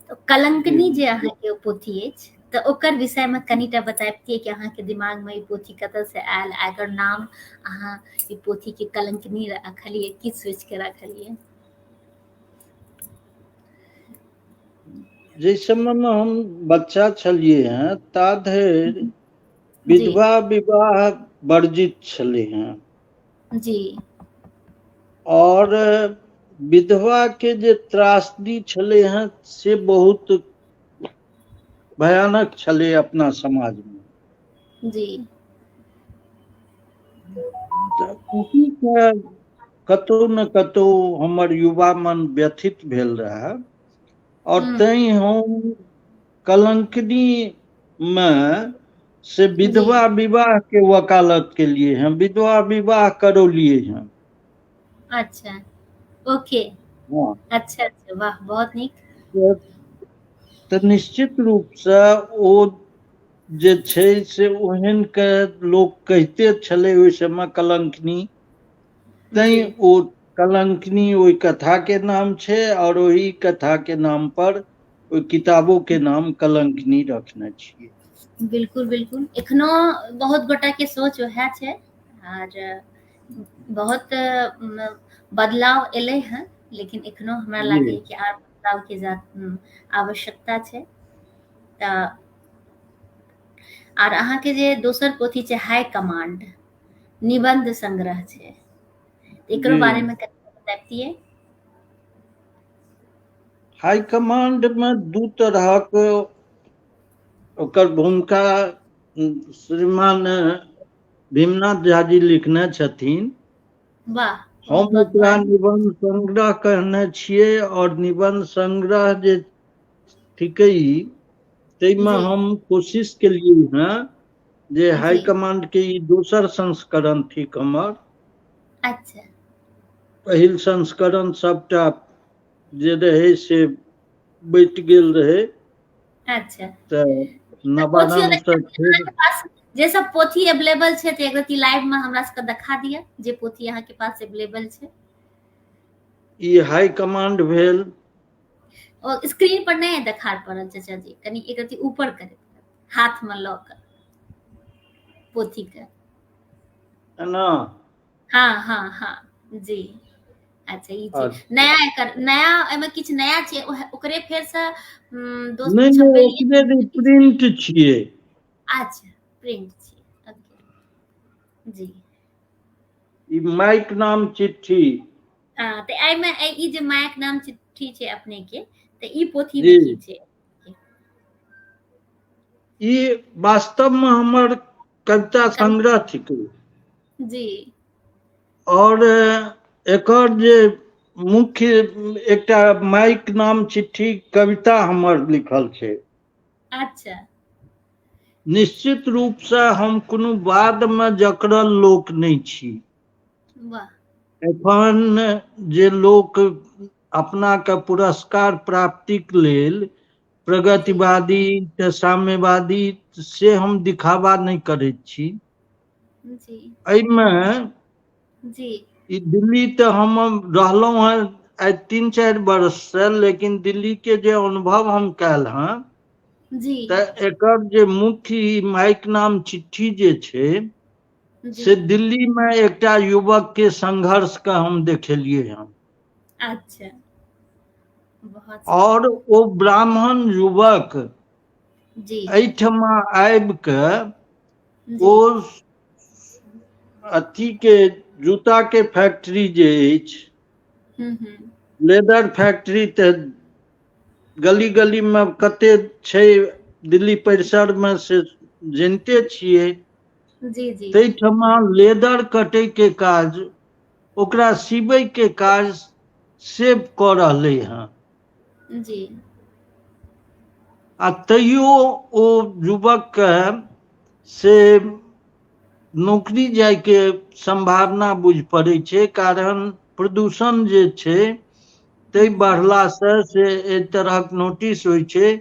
तो कलंकनी जे अहाँके पोथी अछि, तऽ ओकर विषयमे कनिटा बताबितियै कि अहाँके दिमागमे ई पोथी कतऽसँ आयल, एकर नाम अहाँ ई पोथीके कलंकनी रखलियै, की सोचिके रखलियै? जाहि समयमे हम बच्चा छलियै हँ ता धरि विधवा विवाह वर्जित छलै हँ। जी और विधवा के जे त्रासदी छलै हँ से बहुत भयानक छलै अपना समाज में। जी कतहु न कतहु हमर युवा मन व्यथित भेल रहै, और तैं हम कलंकनी में से विधवा विवाह के वकालत के लिए हैं, विधवा विवाह करौलिए हैं। अच्छा, ओके। हाँ। अच्छा अच्छा, वाह बहुत नीक। तऽ निश्चित रूप से ओ जे छै से ओहन के लोक कहिते छलै ओहि समय कलंकनी, तैं ओ कलंकनी ओहि कथा के नाम छै, और ओही कथा के नाम पर ओहि किताबों के नाम कलंकनी रखने छियै। बिल्कुल बिल्कुल, एखनो बहुत गोटा के सोच वएह छै, और बहुत बदलाव एलै हैं, लेकिन एखनो हमरा लागै कि आर बदलाव के आवश्यकता छै। तऽ आर अहाँके जे दोसर पोथी छै हाई कमांड निबंध संग्रह छै, एकरो बारे में कनी बताबितियै? हाई कमांड में दू तरहक ओकर भूमिका श्रीमान भीमनाथ झा जी लिखने छथिन। वाह, हम ओकरा निबंध संग्रह कहने छियै, और निबंध संग्रह जे थिकै ताहिमे हम कोशिश केलियै हँ जे हाई कमांड के ई दोसर संस्करण थिक हमर। अच्छा। पहिल संस्करण सबटा जे रहै से बटि गेल रहै। अच्छा, तऽ पोथियो नवारंभ से फेर अहाँके पास जे सब पोथी अवेलेबल छै तऽ एक रति लाइव में हमरा सबके देखा दिअ, जे पोथी अहाँके पास अवेलेबल छै। ई हाई कमांड भेल। और स्क्रीन पर नहीं देखा पड़ल चाचा जी, कनी एक रति ऊपर करे, हाथ में ल के पोथी के। एना? हाँ हाँ हाँ जी। अच्छा, ई छै नया, एकर नया एमे किछ नया छै, ओकरे फेर से दोस्त नहीं नहीं, छपेलियै? ओकरे प्रिंट छियै। अच्छा, प्रिंट छियै, ओके जी। ई माइक नाम चिट्ठी। हाँ, तऽ एहिमे ई जे माइक नाम चिट्ठी छै अपने के, तऽ ई पोथी में जी, की छै? ई वास्तव में हमर कविता संग्रह थिकै। जी। और एकर जे मुख्य एकटा माइक नाम चिट्ठी कविता हमर लिखल छै। अच्छा। निश्चित रूप से हम कोनो वाद में जकड़ल लोक नहीं छी। वाह। एखन जे लोक अपना के पुरस्कार प्राप्तिक लेल प्रगतिवादी तऽ साम्यवादी से हम दिखावा नहीं करैत छी। जी एहिमे जी। ई दिल्ली तऽ हम रहलहुँ हैं आइ 3-4 वर्ष से, लेकिन दिल्ली के जे अनुभव हम कैल हँ, जी तऽ एकर जे मुख्य माइक नाम चिट्ठी जे छै जी। से दिल्ली में एकटा युवक के संघर्ष के हम देखेलियै हँ। अच्छा, बहुत और सुंदर। ओ ब्राह्मण युवक जी एहिठमा आबि कऽ जी। ओ अथी के जूता के फैक्ट्री जे अछि, लेदर फैक्ट्री, तऽ गली गली में कते छै दिल्ली परिसर में से जनिते छियै। जी जी। ताहिठमा लेदर कटै के काज ओकरा सिबै के काज सेव कऽ रहलै हँ। जी आ तैयो ओ युवक के से नौकरी जाय के संभावना बुझि पड़ै छै, कारण प्रदूषण जे छै ताहि बढ़ला से एक तरहक नोटिस होइ छै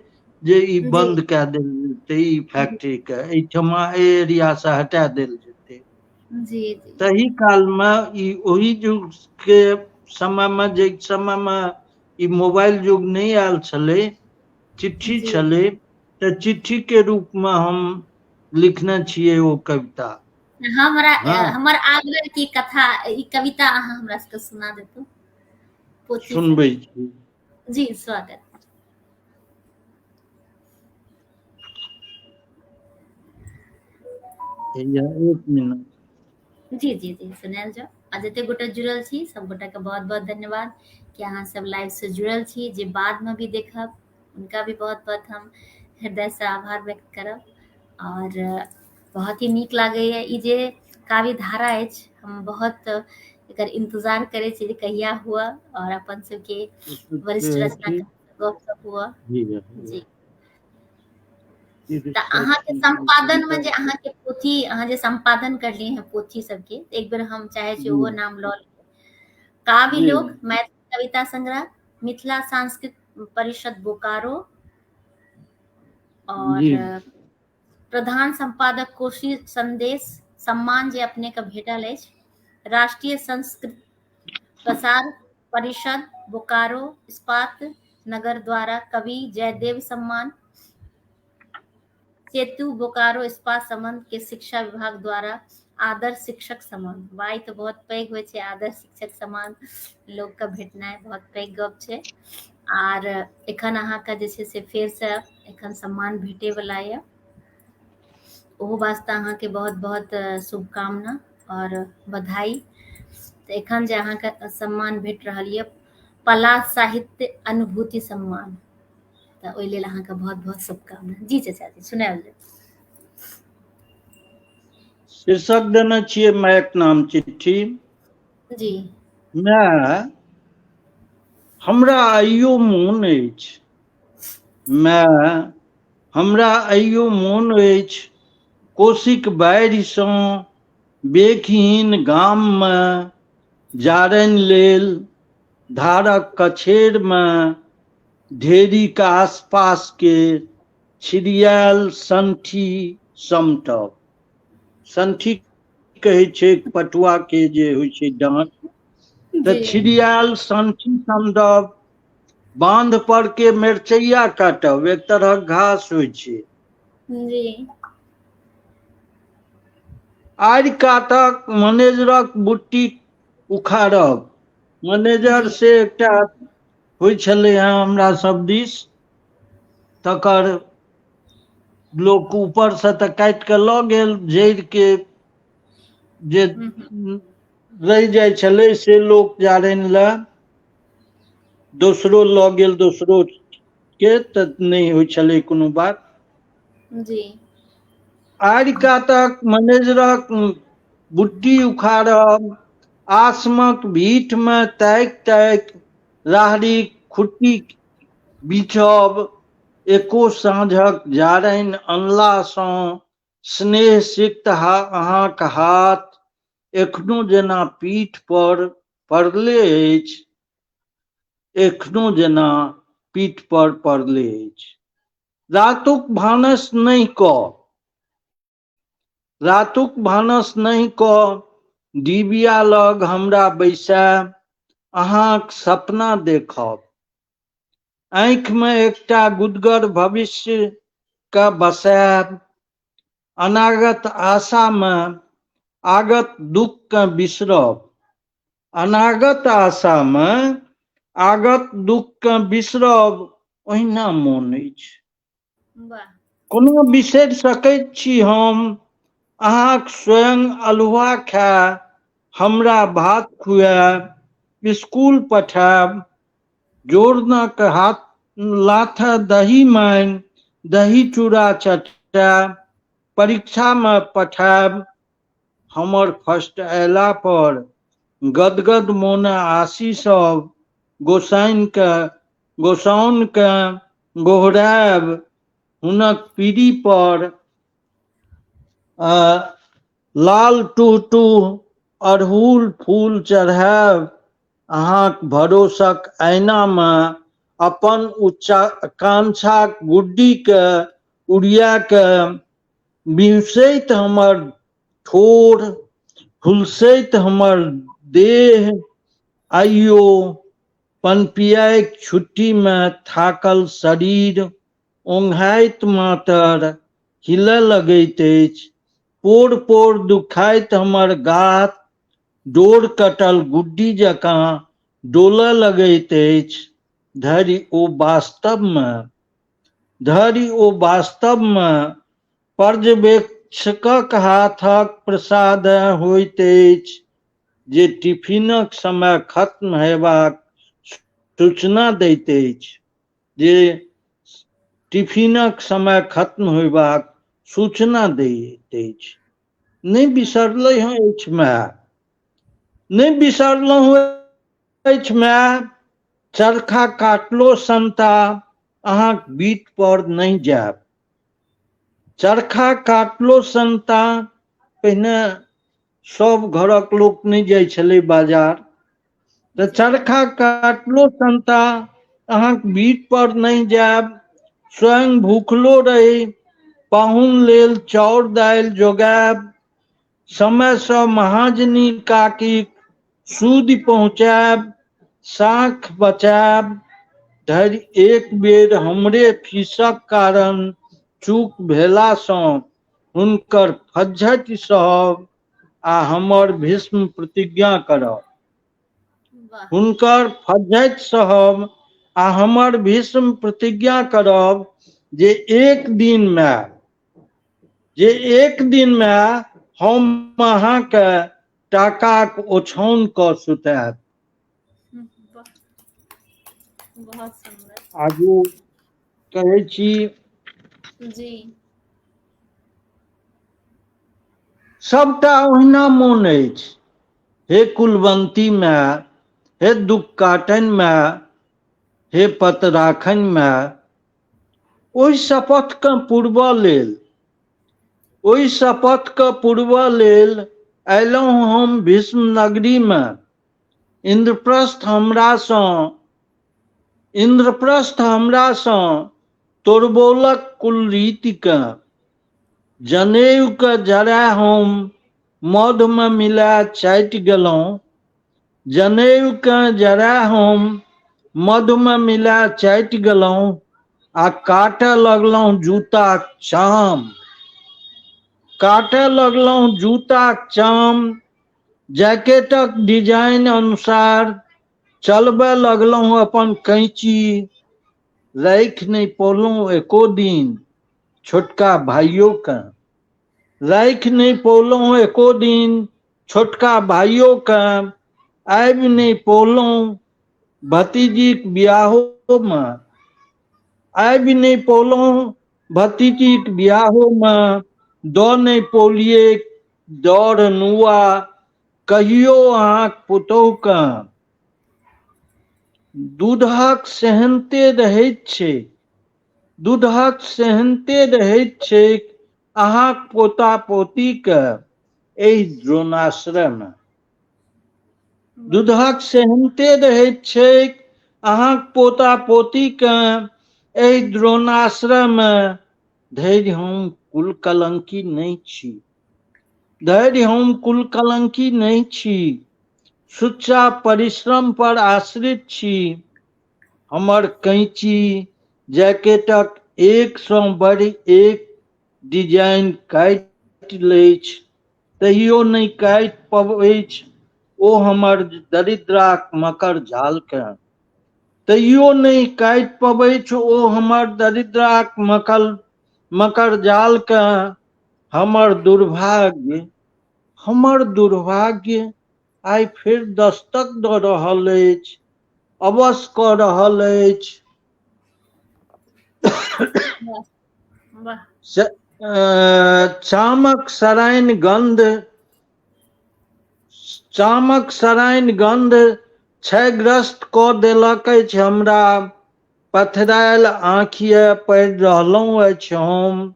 जे ई जी बंद कए देल जेतै, ई फैक्ट्री के एहिठमा एहि एरिया से हटा देल जेतै। जी जी तही काल में ई ओही युग के समय में, जे समय में ई मोबाइल युग नहीं आयल छलै, चिट्ठी जी छलै, तऽ चिट्ठी के रूप में हम लिखने छियै ओ कविता। हमरा हाँ हमर आग्रह की कथा ई कविता अहाँ हमरा सबके सुना देतौ पोथी से। सुनबै छी। जी स्वागत। हैया एक मिनट। जी जी जी सुनायल जाओ। आ जते गोटा जुड़ल छी सब गोटा के बहुत बहुत धन्यवाद कि अहाँ सब लाइव से जुड़ल छी, जे बाद में भी देखब उनका भी बहुत बहुत हम हृदय से आभार व्यक्त करब। और बहुत ही नीक लागैए ई जे काव्य धारा अछि, हम बहुत एकर इंतजार करे छी जे कहिया हुआ और अपन सबके वरिष्ठ रचनाकार गपशप हुआ। जी तऽ अहाँके संपादन में जे अहाँके पोथी अहाँ जे संपादन करलिए हैं पोथी सबके, एक बेर हम चाहे छी ओहो नाम लऽ ली। काव्य जी लोक मैथिली कविता संग्रह, मिथिला सांस्कृतिक परिषद बोकारो, और जी प्रधान संपादक कोशी संदेश सम्मान जे अपने के भेटल अछि, राष्ट्रीय संस्कृत प्रसार परिषद बोकारो इस्पात नगर द्वारा कवि जयदेव सम्मान, सेतु बोकारो इस्पात संबंध के शिक्षा विभाग द्वारा आदर्श शिक्षक सम्मान। वाई तो बहुत पैघ होइ छै, आदर्श शिक्षक सम्मान लोग के भेटनाइ बहुत पैघ गप छै। आर एखन अहाँके जे छै से फेर से एखन सम्मान भेटे वाला ये, ओहो वास्ते अहाँके बहुत बहुत शुभकामना और बधाई। तऽ एखन जे अहाँके सम्मान भेट रहल ये पला साहित्य अनुभूति सम्मान, तऽ ओहि लेल अहाँके बहुत बहुत शुभकामना। जी चाचा जी सुनायल जाय। शीर्षक देने छियै मायक नाम चिट्ठी। जी माय, हमरा आइयो मोन अछि, माय हमरा आइयो मोन अछि, कोशीक बाढ़ि सँ बेकहीन गाम में जारनि लेल धारक कछेर में ढेरीक आसपास के छिड़ियायल संठी समटब। संठी कहै छै पटुआ के जे होइ छै डाँट, तऽ जी छिड़ियायल संठी समटब, बांध पर के मिरचैया काटब, एक तरहक घास होइ छै, जी आड़ि कातक मैनेजरक बुट्टी उखाड़ब। मैनेजर जी से एकटा होइ छलै हेँ हमरा सब दिस, तकर लोक ऊपर से तऽ काटि कऽ लऽ गेल, जड़ि के जे रहि जाइ छलै से लोक जारनि लए दोसरो लऽ गेल, दोसरो के तऽ नहि होइ छलै कोनो बात। जी आड़ि कातक मैनेजरक बुट्टी उखाड़ब, आसमक भीठ में ताकि ताकि राहड़ीक खुट्टी बिछब, एको साँझक जारनि अनला सँ स्नेह सिक्त अहाँक हाथ एखनो जेना पीठ पर पड़ले अछि, एखनो जेना पीठ पर पड़ले अछि। रातुक भानस नहि कऽ, रातुक भानस नहि कऽ डिबिया लग हमरा बैसा, अहाँक सपना देखब। आँखि में एकटा गुदगर भविष्य के बसायब, अनागत आशा में आगत दुख के बिसरब, अनागत आशा में आगत दुख के बिसरब, ओहिना मोन अछि। वाह। कोना बिसरि सकैत छी हम अहाँक स्वयं अल्हुआ खाय, हमरा भात खुआए, स्कूल पठायब, जोड़नक हाथ लाथे दही मांगि, दही चूड़ा चटाए, परीक्षा में पठायब, हमर फर्स्ट अयला पर गदगद मोने आशीष गोसाइन के गोहराब हुनक पीढ़ी पर लाल टूह अड़हुल फूल चढ़ाब अहाँक भरोसक आईना में अपन कांछा गुड्डी के उड़िया के बिंसैत हमर ठोर फुलसैत हमर देह आइयो पनपियाक छुट्टी में थाकल शरीर ओंघाइत मातर हिले लगैत अछि पोर पोर दुखाइत हमर गात डोर कटल गुड्डी जकाँ डोलऽ लगैत अछि धरि ओ वास्तव में पर्यवेक्षकक हाथक प्रसाद होइत अछि जे टिफिनक समय खत्म हेबाक सूचना दैत अछि सूचना दैत अछि नहीं बिसरलहुँ अछि माय नहीं बिसरलहुँ अछि माय चरखा काटलो संता अहाँक बीट पर नहीं जायब चरखा काटलो संता पहिने सब घरक लोक नहीं जाइ छलै बाजार तऽ चरखा काटलो संता अहाँक बीट पर नहीं जायब स्वयं भूखलो रही पाहुन लेल चाउर दालि जोगायब समय सँ महाजनी काकी सूद पहुँचायब साख बचायब धरि एक बेर हमरे फीसक कारण चूक भेला सँ हुनकर फज्झति सहब आ हमर भीष्म प्रतिज्ञा करब हुनकर फज्झति सहब आ हमर भीष्म प्रतिज्ञा करब जे एक दिन में हम अहाँके टाकाक ओछौन कऽ सुतायब बहुत सुंदर आगू कहै छी जी सबटा ओहिना मोन अछि हे कुलवंती माय हे दुख काटन माय हे पत राखन माय ओहि शपथ के पूर्व लेल अयलहुँ हम भीष्म नगरी में इंद्रप्रस्थ हमरा सँ तोड़बौलक कुल रीति के जनेऊ के जरा हम मध में मिला चाटि गेलहुँ जनेऊ के जरा हम मध में मिला चाटि गेलहुँ आ काटऽ लगलहुँ जूताक चाम जैकेटक डिजाइन अनुसार चलबऽ लगलहुँ अपन कैंची राखि नहीं पौलहुँ एको दिन छोटका भाइयों के आबि नहीं पौलहुँ भतीजीक बियाहो में दऽ नहीं पौलिये दौड़ नुआ कहियो अहाँक पुतोहु के दूधक सेहनते रहैत छै अहाँक पोता पोती के एहि द्रोणाश्रय में दूधक सेहनते रहैत छै अहाँक पोता पोती के एहि द्रोणाश्रय में धैर्य हम कुल कलंकी नहीं छी सुच्चा परिश्रम पर आश्रित छी हमर कैंची जैकेटक एक सँ बढ़ि एक डिजाइन काटि लैछ तैयो नहीं काटि पबैछ ओ हमर दरिद्राक मकर जाल के मकर जाल के हमर दुर्भाग्य आइ फिर दस्तक दऽ रहल अछि अवश्य कऽ रहल अछि चामक सराइन चामक सराइन गंध क्षयग्रस्त क देलक अछि हमरा, पथरायल आँखिए पड़ि रहलहुँ अछि हम,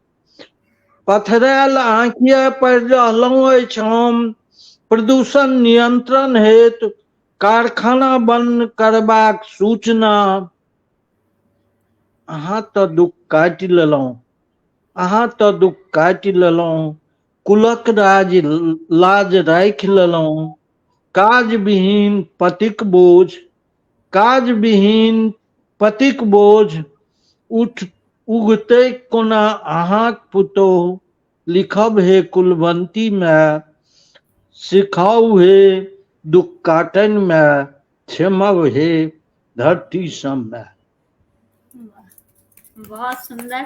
पथरायल आँखिए पड़ि रहलहुँ अछि हम, प्रदूषण नियंत्रण हेतु कारखाना बंद करबाक सूचना। अहाँ तऽ दुख काटि लेलहुँ, अहाँ तऽ दुख काटि लेलहुँ, कुलक लाज राखि लेलहुँ, काज विहीन पतिक बोझ, काज विहीन पतिक बोझ उगते कोना अहाँक पुतोह, लिखब हे कुलवंती माय, सिखाउ हे दुख काटन माय, क्षमब हे धरती समय। बहुत सुंदर,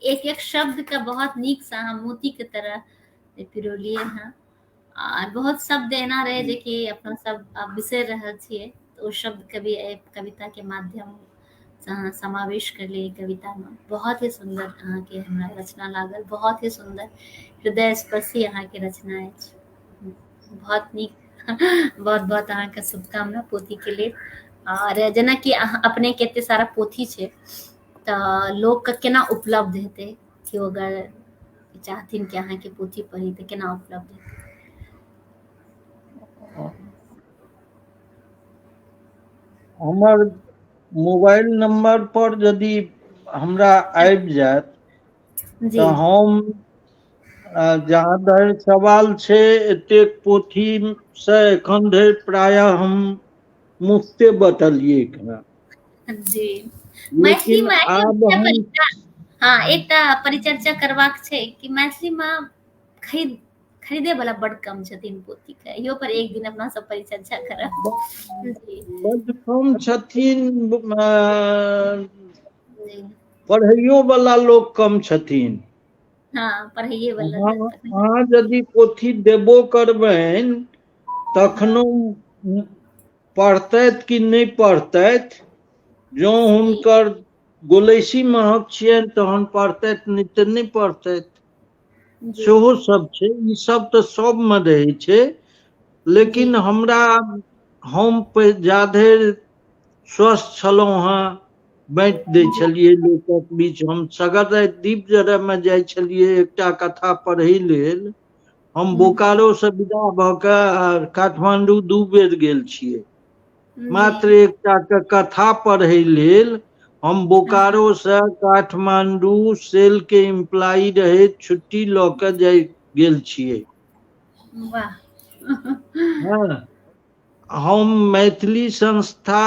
एक एक शब्द का बहुत नीक सा हम मोती के तरह पिरोलिए हैं, और बहुत शब्द एना रहे जे कि अपना सब अब बिसर रहल छियै, तो ओ शब्द कभी कविता के माध्यम से अहाँ समावेश कर लिए कविता में। बहुत ही सुंदर अहाँ के हमरा रचना लागल, बहुत ही सुंदर हृदय स्पर्शी अहाँ के रचना अछि, बहुत नीक। बहुत बहुत अहाँ के शुभकामना पोथी के लिए। और जेना कि अहाँ अपने के एते सारा पोथी छै, तऽ लोक के केना उपलब्ध हेतै, केओ अगर चाहथिन कि अहाँ के पोथी पढ़ी तऽ केना उपलब्ध हेतै? हमर मोबाइल नंबर पर यदि हमरा आबि जायत जी तऽ हम जहाँ धरि सवाल छै एतेक पोथी से एखन धरि प्रायः हम मुफ्ते बटलियै एकरा, जी। मैथिली लेकिन में आब हम हाँ एकटा परिचर्चा करबाक छै कि मैथिली में खरीदे वाला बड़ कम छथिन पोथी के, इहो पर एक दिन अपना सब परिचर्चा करब। जी बड्ड कम छथिन, जी पढ़ैयो वाला लोग कम छथिन। हाँ पढ़ैये वाला अहाँ यदि पोथी देबो करबनि तखनो पढ़तैथ कि नहि पढ़तैथ, जँ जी हुनकर गोलैसी महक छियनि तहन पढ़तैथ, नहि तऽ नहि पढ़तैथ। जी सेहो सब छै, ई सब तऽ सबमे रहै छै, जी लेकिन हमरा हम जाधरि स्वस्थ छलहुँ हेँ बाँटि दै जी छलियै लोकक बीच। हम सगर राति दीप जरयमे जाइ छलियै एकटा कथा पढ़ै लेल, हम जी बोकारो से विदा भऽ कऽ काठमांडू 2 बेर गेल छियै, जी मात्र एकटा के कथा पढ़ै लेल। हम हाँ बोकारो से काठमांडू सेल के एम्प्लाई रहे, छुट्टी लऽ के गेल छियै। वाह। हाँ, हम मैथिली संस्था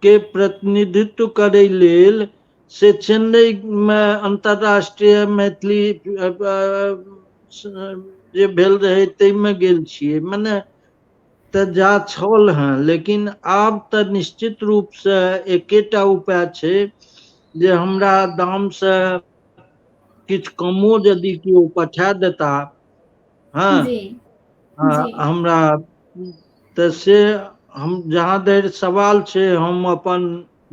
के प्रतिनिधित्व करै लेल से चेन्नई में अंतरराष्ट्रीय मैथिली जे भेल रहे ताहिमे गेल छियै, मने तऽ जा छल हेँ, लेकिन आब तऽ निश्चित रूप से एकेटा उपाय छै जे हमरा दाम से किछु कमो यदि केओ पठा देता, हाँ जी जी हमरा, तऽ से हम जहाँ धरि सवाल छै हम अपन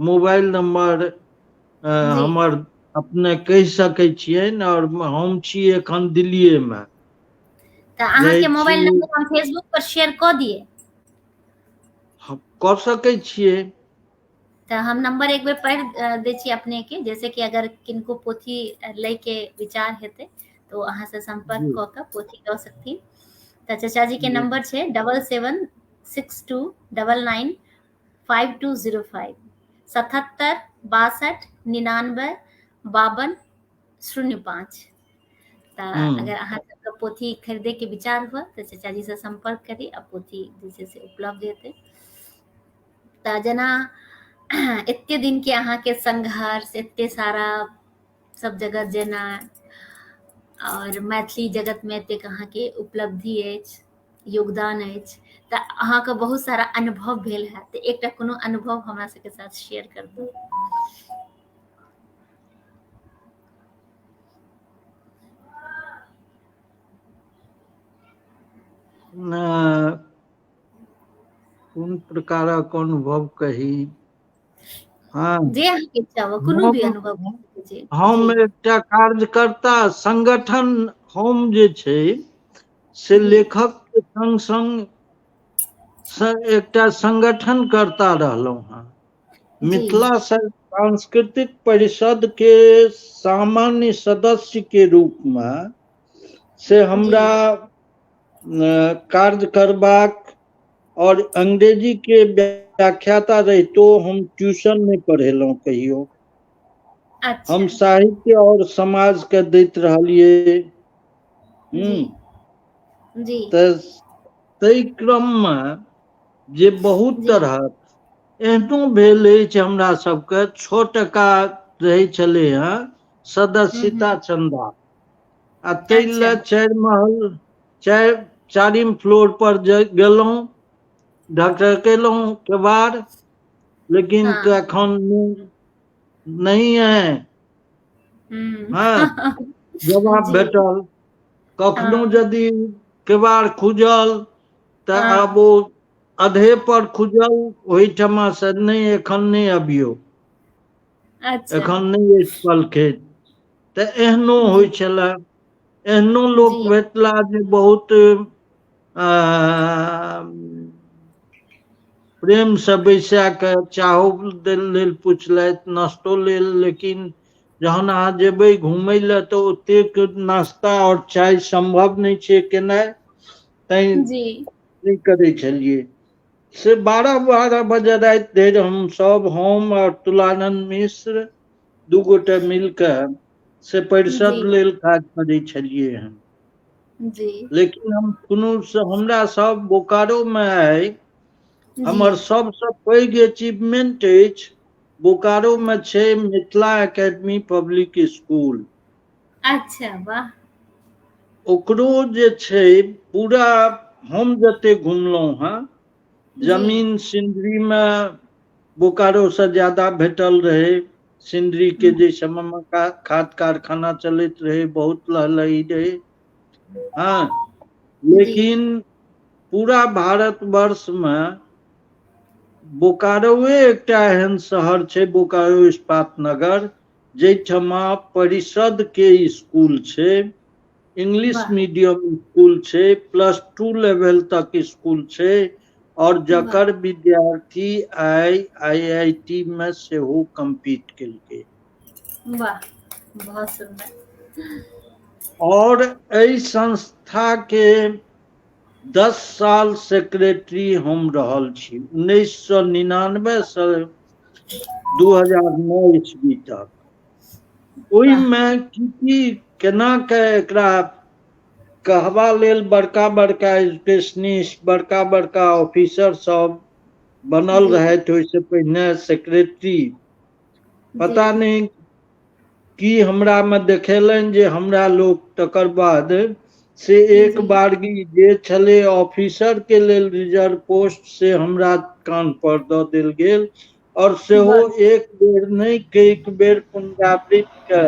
मोबाइल नंबर जी हमर अपने कहि सकै छियनि, और हम छी एखन दिल्लीए में, तऽ अहाँके छी। मोबाइल नंबर हम फेसबुक पर शेयर कऽ दिए? कऽ सकै छियै। तऽ हम नंबर एक बेर पढ़ि दै छी अपने के, जैसे कि अगर किनको पोथी लै के विचार हेतै तो अहाँ से संपर्क जी कऽ के पोथी लऽ सकथिन। तऽ चाचा जी के जी नंबर छै 7762995205, 7762995205। तऽ अगर अहाँ सबके पोथी खरीदे के विचार हुआ तऽ चाचा जी से संपर्क करी, आ पोथी जे छै से उपलब्ध हेतै। तऽ जेना एते दिन के अहाँ के संघर्ष, एते सारा सब जगह जेना, और मैथिली जगत में एतेक अहाँ के उपलब्धि अछि, योगदान अछि, तऽ अहाँ के बहुत सारा अनुभव भेल हैत, तऽ एकटा कोनो अनुभव हमरा सबके साथ शेयर करबू? कोन प्रकारक अनुभव कही? हाँ, जे अहाँके इच्छा हो, कोनो भी अनुभव कहि सकै छी। हम जी एकटा कार्यकर्ता संगठन, हम जे छै से जी लेखक के संग संग एकटा संगठन करता रहलहुँ हँ। मिथिला सांस्कृतिक परिषद के सामान्य सदस्य के रूप में से हमरा कार्य करबाक और अंग्रेजी के व्याख्याता रहितो हम ट्यूशन में पढ़ेलहुँ कहियो। अच्छा। हम साहित्य और समाज के दैत रहलिए। जी। तै क्रम में जे बहुत तरह एहनो भेल अछि हमरा सबके 6 टका रहै छलै हँ सदस्यता चंदा, आ तै ले 4 महल 4म फ्लोर पर गेलहुँ, ढकढकेलहुँ केवाड़, लेकिन तखन नहीं है जवाब भेटल। कखनो यदि केवाड़ खुजल तऽ आब ओ अधे पर खुजल, ओहिठमा से नहीं एखन नहीं अबियौ, एखन नहीं अछि पलखैत। तऽ एहनो होइ छलै। एहनो लोक भेटला जे बहुत प्रेम से बैसा के चाहो लेल पुछलथि, नाश्तो लेल। लेकिन जहन अहाँ जेबै घूमय ले तऽ ओतेक नाश्ता और चाय संभव नहीं छै केनाइ, तैं नहीं करै छलियै। से 12 बजे राति धरि हम और तुलानंद मिश्र 2 गोटे मिलके से परिषद लेल काज करै छलियै हन। लेकिन हम शुरू से हमरा सब बोकारो में आइ हमर सबसे पैघ अचीवमेंट अछि बोकारो में छै मिथिला एकेडमी पब्लिक स्कूल। अच्छा, वाह। ओकरो जे छै पूरा हम जते घुमलहुँ हँ, जमीन सिंदरी में बोकारो से ज्यादा भेटल रहे। सिंदरी के जे समय में खाद कारखाना चलैत रहे, बहुत लहलही रहे। हाँ, लेकिन पूरा भारतवर्ष में बोकारोए एकटा एहन शहर छै, बोकारो इस्पात नगर, जैठमा परिषद के स्कूल छै, इंग्लिश मीडियम स्कूल छै, +2 लेवल तक स्कूल छै, और जकर विद्यार्थी IIT में सेहो कम्पीट केलकै। वाह, बहुत सुंदर। और एहि संस्था के 10 साल सेक्रेटरी हम रहल छी, 1999 से 2009 ईस्वी तक। ओहिमे की केना के एकरा कहबा लेल बड़का बड़का एजुकेशनिस्ट, बड़का बड़का ऑफिसर सब बनल रहथि ओहिसे पहिने सेक्रेटरी। पता नहीं की हमरा में देखेलनि जे हमरा लोग तकर बाद से एक बारगी जे छले ऑफिसर के लेल रिजर्व पोस्ट से हमरा कान पर दऽ देल गेल, और सेहो एक बेर नहीं कई बेर पुनरावृत्त के।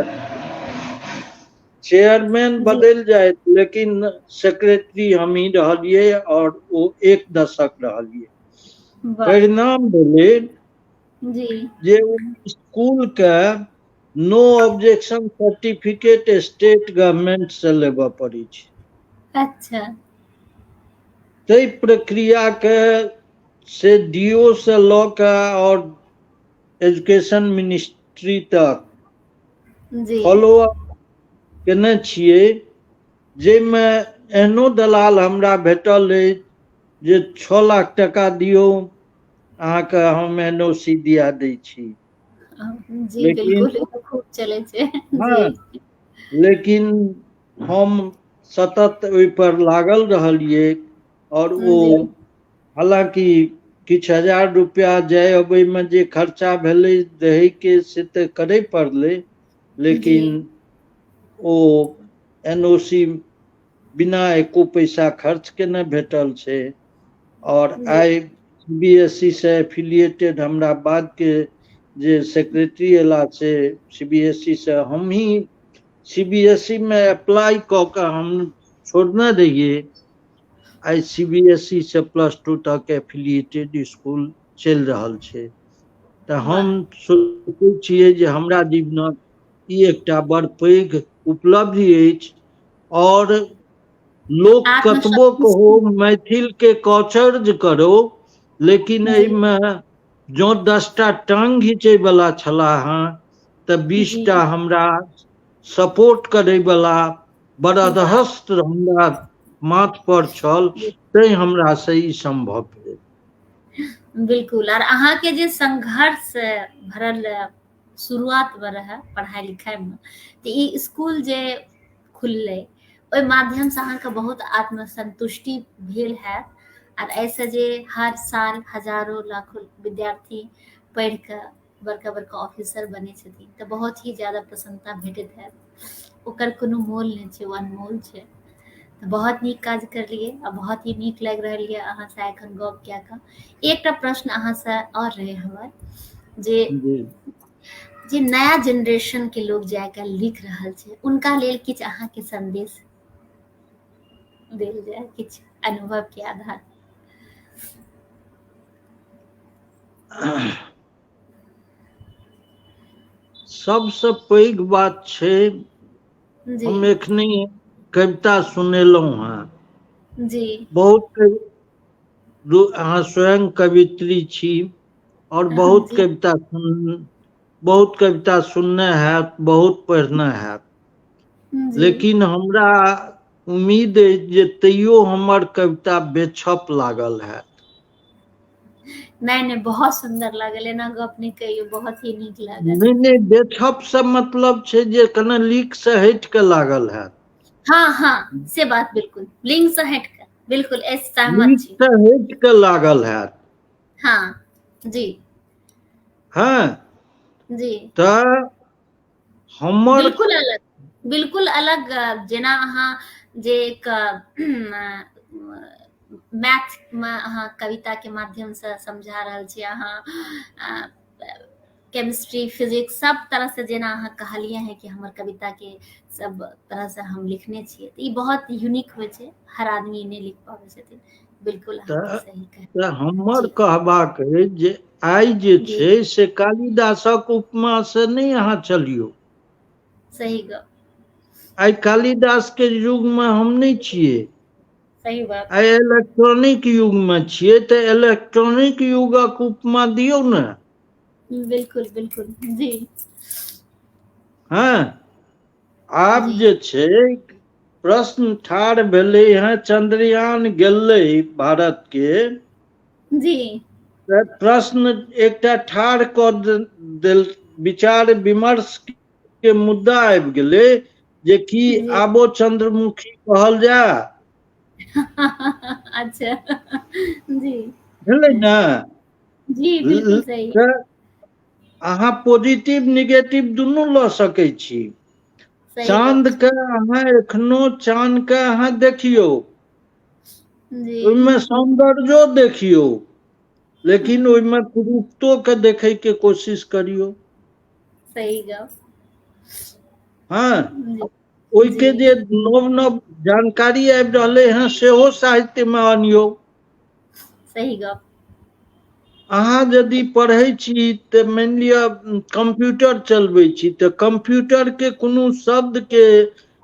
चेयरमैन बदल जाए लेकिन सेक्रेटरी हम ही रहलिए, और वो 1 दशक रहलिए। परिणाम भेलै जे स्कूल के नो ऑब्जेक्शन सर्टिफिकेट स्टेट गवर्नमेंट से लेबऽ पड़ै छै। अच्छा। तै प्रक्रिया के से DO से लऽ के और एजुकेशन मिनिस्ट्री तक फॉलो अप केने छियै, जाहिमे एहनो दलाल हमरा भेटल अछि जे 6 लाख टका दियौ अहाँके हम NOC दिया दै छी। जी बिल्कुल, खूब चलै छै। हाँ, लेकिन हम सतत ओहि पर लागल रहलिए, और ओ हालांकि किछु हजार रुपया जाय अबै में जे खर्चा भेलै रहै के से तऽ करय पड़लै, लेकिन ओ NOC बिना एको पैसा खर्च केने भेटल छै। और आई CBSE से एफिलिएटेड हमरा बाद के जे सेक्रेटरी एला से CBSE से हम ही CBSE में अप्लाई कऽ के हम छोड़ने रहिए। आई CBSE से +2 तक एफिलिएटेड स्कूल चलि रहल छै। तऽ हम सोचै छियै जे हमरा जीवनक ई एकटा बड़ पैघ उपलब्धि अछि, और लोग कतबो आत्मशक्ति कहो मैथिल के कौचर्ज करो, लेकिन जी एहिमे जो 10टा टांग घींचे वाला छला हँ तऽ 20टा जी हमरा सपोर्ट करे वाला वाह बरदहस्त हमरा माथ पर छल, तैं हमरा से ई संभव भेल। बिल्कुल। और अहाँ के जे संघर्ष भरल शुरुआत में रहे पढ़ाई लिखाई में, तो ई स्कूल जे खुलले ओहि माध्यम से अहाँ के बहुत आत्मसंतुष्टि भेल है, और ऐसे जे हर साल हजारों लाखों विद्यार्थी पढ़ के बड़का बड़का ऑफिसर बने छथिन, तो बहुत ही ज्यादा प्रसन्नता भेटैत है। ओकर कोनो मोल नहीं छै, ओ अनमोल छै। तो बहुत नीक काज करलियै आ बहुत ही नीक लागि रहल यऽ अहाँ से एखन गप कए कऽ। एकटा प्रश्न अहाँ से और रहे हमर, जे जी जे नया जनरेशन के लोग जे आइ काल्हि लिख रहल छै, उनका लेल किछु अहाँ के संदेश देल जाय, किछु अनुभव के आधार। सबसे पैघ बात छै, जी हम एखने कविता सुनेलहुं हैं, जी बहुत अहाँ स्वयं कवित्री छी और बहुत जी कविता सुनने हैत, बहुत पढ़ने हैत, जी लेकिन हमरा उम्मीद है जे तैयो हमर कविता बेछप लागल हैत। नहीं नहीं, बहुत सुंदर लागल, एना गप नहीं कहियो, बहुत ही नीक लागल। नहीं, बेछप से मतलब छै जे कने लीक से हट के लागल हैत। हाँ हाँ, से बात बिल्कुल लिंग से हट कर, बिल्कुल सहमत लीक छी। से हट के लागल हैत। हाँ जी हाँ जी तऽ हमर बिल्कुल अलग। जेना अहाँ जे एक मैथ में अहाँ कविता के माध्यम से समझा रहल छी, अहाँ केमिस्ट्री फिजिक्स सब तरह से जेना अहाँ कहलिए हैं कि हमर कविता के सब तरह से हम लिखने छियै, तो ई बहुत यूनिक होइ छै, हर आदमी नहीं लिख पाबै छथिन। बिल्कुल अहाँ के सही तऽ कह हमर जी कहबाक अछि जे आइ जे जी छै से कालिदासक उपमा से नहीं अहाँ चलियौ। सही गप, आइ कालिदास के युग में हम नहीं छियै, सही बात। आइ इलेक्ट्रॉनिक युग में छियै, तऽ इलेक्ट्रॉनिक युगक उपमा दियौ ने। बिल्कुल बिल्कुल जी हाँ आब जी जे छै प्रश्न ठाढ़ भेलै हैं, चंद्रयान गेलै भारत के, जी प्रश्न एकटा ठाढ़ कऽ देल, विचार विमर्श के मुद्दा आबि गेलै जे कि जी आबो चंद्रमुखी कहल जाय। अच्छा जी भेलै ने। जी बिल्कुल सही। तऽ अहाँ पॉजिटिव निगेटिव दुनू लऽ सकै छी। सही चाँद गप के छै अहाँ एखनो चाँद के अहाँ देखियौ, जी ओहिमे सौंदर्यो देखियौ, लेकिन ओहिमे कुरूपतो के देखै के कोशिश करियौ। सही गप। हाँ जी ओहिके जी जे नव नव जानकारी आबि रहलै हैं, सेहो साहित्य में आनियौ। सही गप। अहाँ यदि पढ़ै छी तऽ मानि लिअ कंप्यूटर चलबै छी, तऽ कंप्यूटर के कोनो शब्द के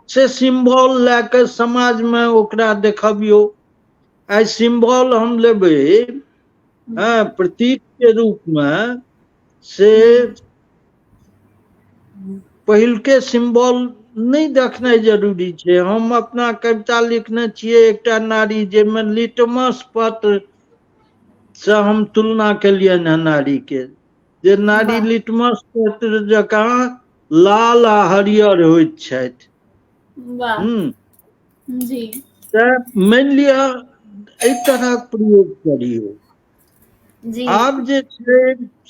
से सिम्बल लए कऽ समाज में ओकरा देखबियौ। आइ सिम्बल हम लेबै, हाँ प्रतीक के रूप में से जी पहिलके सिम्बल नहीं देखनाइ जरूरी छै। हम अपना कविता लिखने छियै एकटा नारी, जाहिमे लिटमस पत्र से हम तुलना केलियनि हैं नारी के, जे नारी वाह लिटमस पत्र जकाँ लाल आ हरियर होइत छथि। वाह हम्म जी तऽ मानि लिअ एहि तरहक प्रयोग करियौ। जी आब जे छै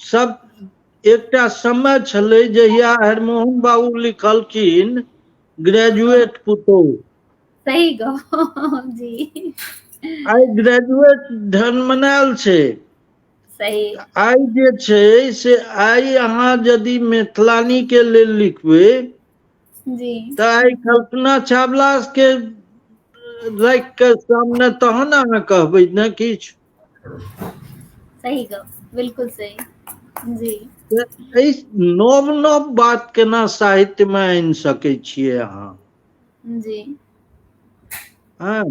सब एकटा समय छलै जहिया हरिमोहन बाबू लिखलखिन ग्रेजुएट पुतोहु, सही गप जी आइ ग्रेजुएट ढनमनायल छै। सही आइ जे छै से आइ अहाँ यदि मैथिलानी के लेल लिखबै, जी तऽ आइ कल्पना चावला के राखि के सामने तहन अहाँ कहबै ने किछु। सही गप, बिल्कुल सही जी एहि नव नव बात केना साहित्य में आनि सकै छियै अहाँ। जी हाँ,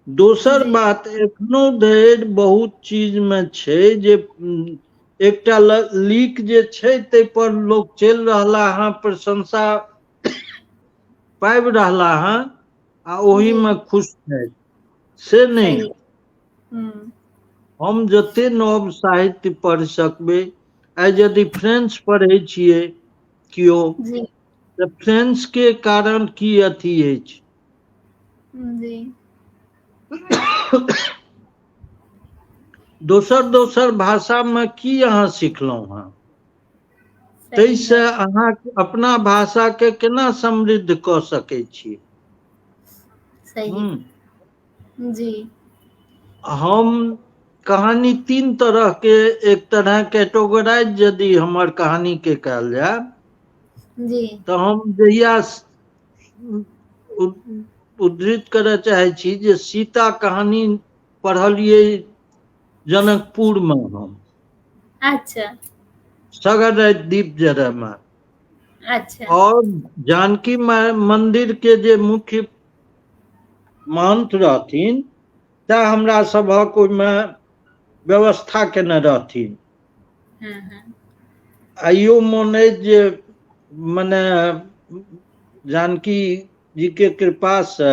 दोसर जी बात एखनो धरि बहुत चीज में छै जे एकटा लीक जे छै ताहि पर लोग चलि रहला हँ, प्रशंसा पाबि रहला हँ आ ओही जी में खुश है से नहीं। सही। हम्म हम जते नव साहित्य पढ़ि सकबै, आइ यदि फ्रेंच पढ़ै छियै कियो जी तऽ फ्रेंच के कारण की अथी अछि। जी दोसर दोसर भाषा में की अहाँ सिखलहुँ हँ, सही ताहिसँ है। अहाँ अपना भाषा के केना समृद्ध कऽ सकैत छी। सही। जी हम कहानी 3 तरह के, एक तरह कैटेगराइज यदि हमर कहानी के कयल जाय जी तऽ हम जहिया उद्धृत करय चाहे छी जे सीता कहानी पढ़लियै जनकपुर में हम, अच्छा सगर राति दीप जरय में, अच्छा और जानकी मंदिर के जे मुख्य महंत रहथिन तै हमरा सभक ओहिमे व्यवस्था केने रहथिन। हाँ आइयो मोन अछि जे मने जानकी जी के कृपा से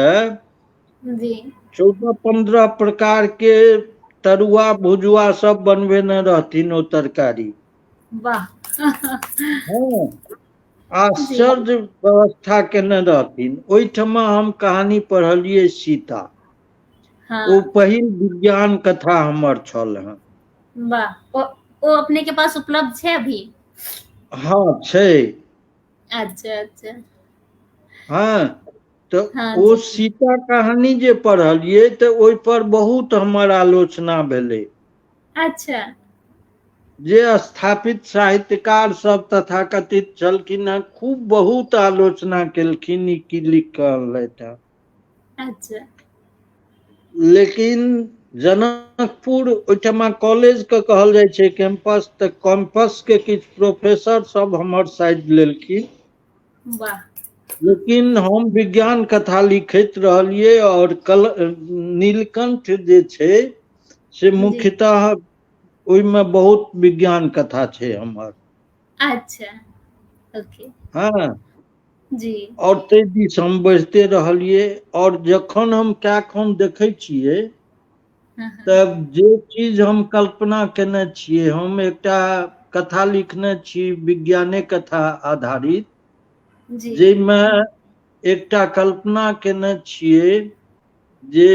जी 14-15 प्रकार के तरुआ भुजुआ सब बनबेने रहथिन ओ तरकारी। वाह हाँ, जी आश्चर्य व्यवस्था केने रहथिन। ओहिठमा हम कहानी पढ़लियै सीता, ओ हाँ पहिल विज्ञान कथा हमर छल हँ। वाह, ओ अपने के पास उपलब्ध छै अभी? हाँ छै। अच्छा अच्छा हाँ, तऽ हाँ ओ जी सीता कहानी जे पढ़लियै तऽ ओहि पर बहुत हमर आलोचना भेलै। अच्छा जे स्थापित साहित्यकार सब तथाकथित छलखिन हेँ खूब बहुत आलोचना केलखिन, ई की लिख कऽ अनलथि हेँ। अच्छा लेकिन जनकपुर ओहिठमा कॉलेज के कहल जाइ छै कैंपस, तऽ कैंपस के किछु प्रोफेसर सब हमर साइड लेलखिन। वाह लेकिन हम विज्ञान कथा लिखैत रहलियै और नीलकंठ जे छै से जी मुख्यतः ओहिमे बहुत विज्ञान कथा छै हमर। अच्छा ओके हाँ, जी और ताहि दिस हम बढ़िते रहलियै। और जखन हम कएखन देखै छियै हाँ तब जे चीज हम कल्पना केने छियै, हम एकटा कथा लिखने छी विज्ञाने कथा आधारित, जी जाहिमे एकटा कल्पना केने छियै जे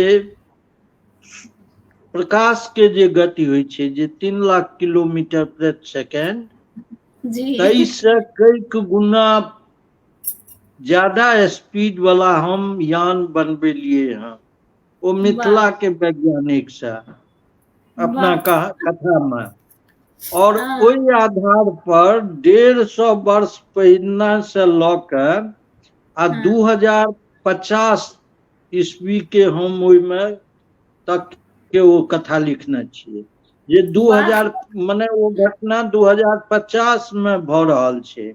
प्रकाश के जे गति होइ छै जे 3 लाख किलोमीटर प्रति सेकेंड, जी 23 से कईक गुना ज्यादा स्पीड वाला हम यान बनबेलियै हँ, ओ वाह मिथिला के वैज्ञानिक से अपना वाह कथा में। और हाँ ओहि आधार पर 150 वर्ष पहिने से लऽ के आ हाँ 2050 ईस्वी के हम ओहिमे तक के ओ कथा लिखने छियै, जे वाह 2000 मने ओ घटना 2050 में भऽ रहल छै,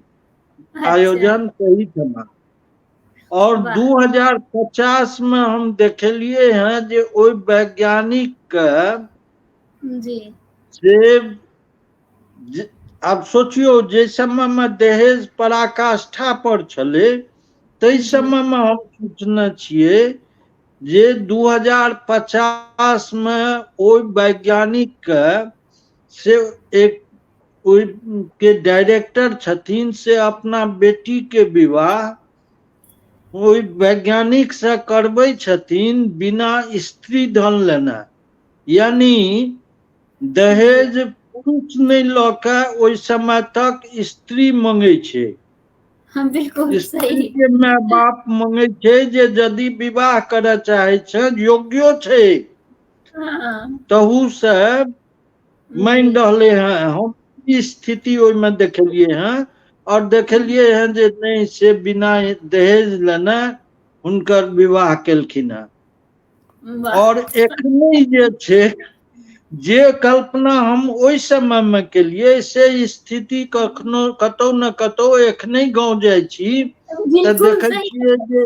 अच्छा आयोजन सही ठमा। और वाह 2050 में हम देखेलियै हैं जे ओहि वैज्ञानिक के जी से आब सोचियौ जे समय में दहेज पराकाष्ठा पर छलै, ताहि जी समय में हम सोचने छियै जे 2050 में ओहि वैज्ञानिक के से एक ओहि के डायरेक्टर छथिन से अपना बेटी के विवाह ओहि वैज्ञानिक से करबै छथिन बिना स्त्री धन लेना, यानी जी दहेज पुरुष नहि लऽ के ओहि समय तक स्त्री मंगै छै। हाँ बिल्कुल स्त्री सही के माय बाप मंगै छै जे यदि विवाह करय चाहे छै, योग्यो छै हाँ तहू से मानि जी रहले हैं। हम ई स्थिति ओहिमे देखेलियै हैं और देखलियै हैं जे नहि से बिना दहेज लेने हुनकर विवाह केलखिन हैं। वाह और एखने जे छै जे कल्पना हम ओहि समय में केलियै से स्थिति कखनो कतौ ने कतौ एखने गाँव जाइ छी तऽ बिल्कुल देखै सही छियै जे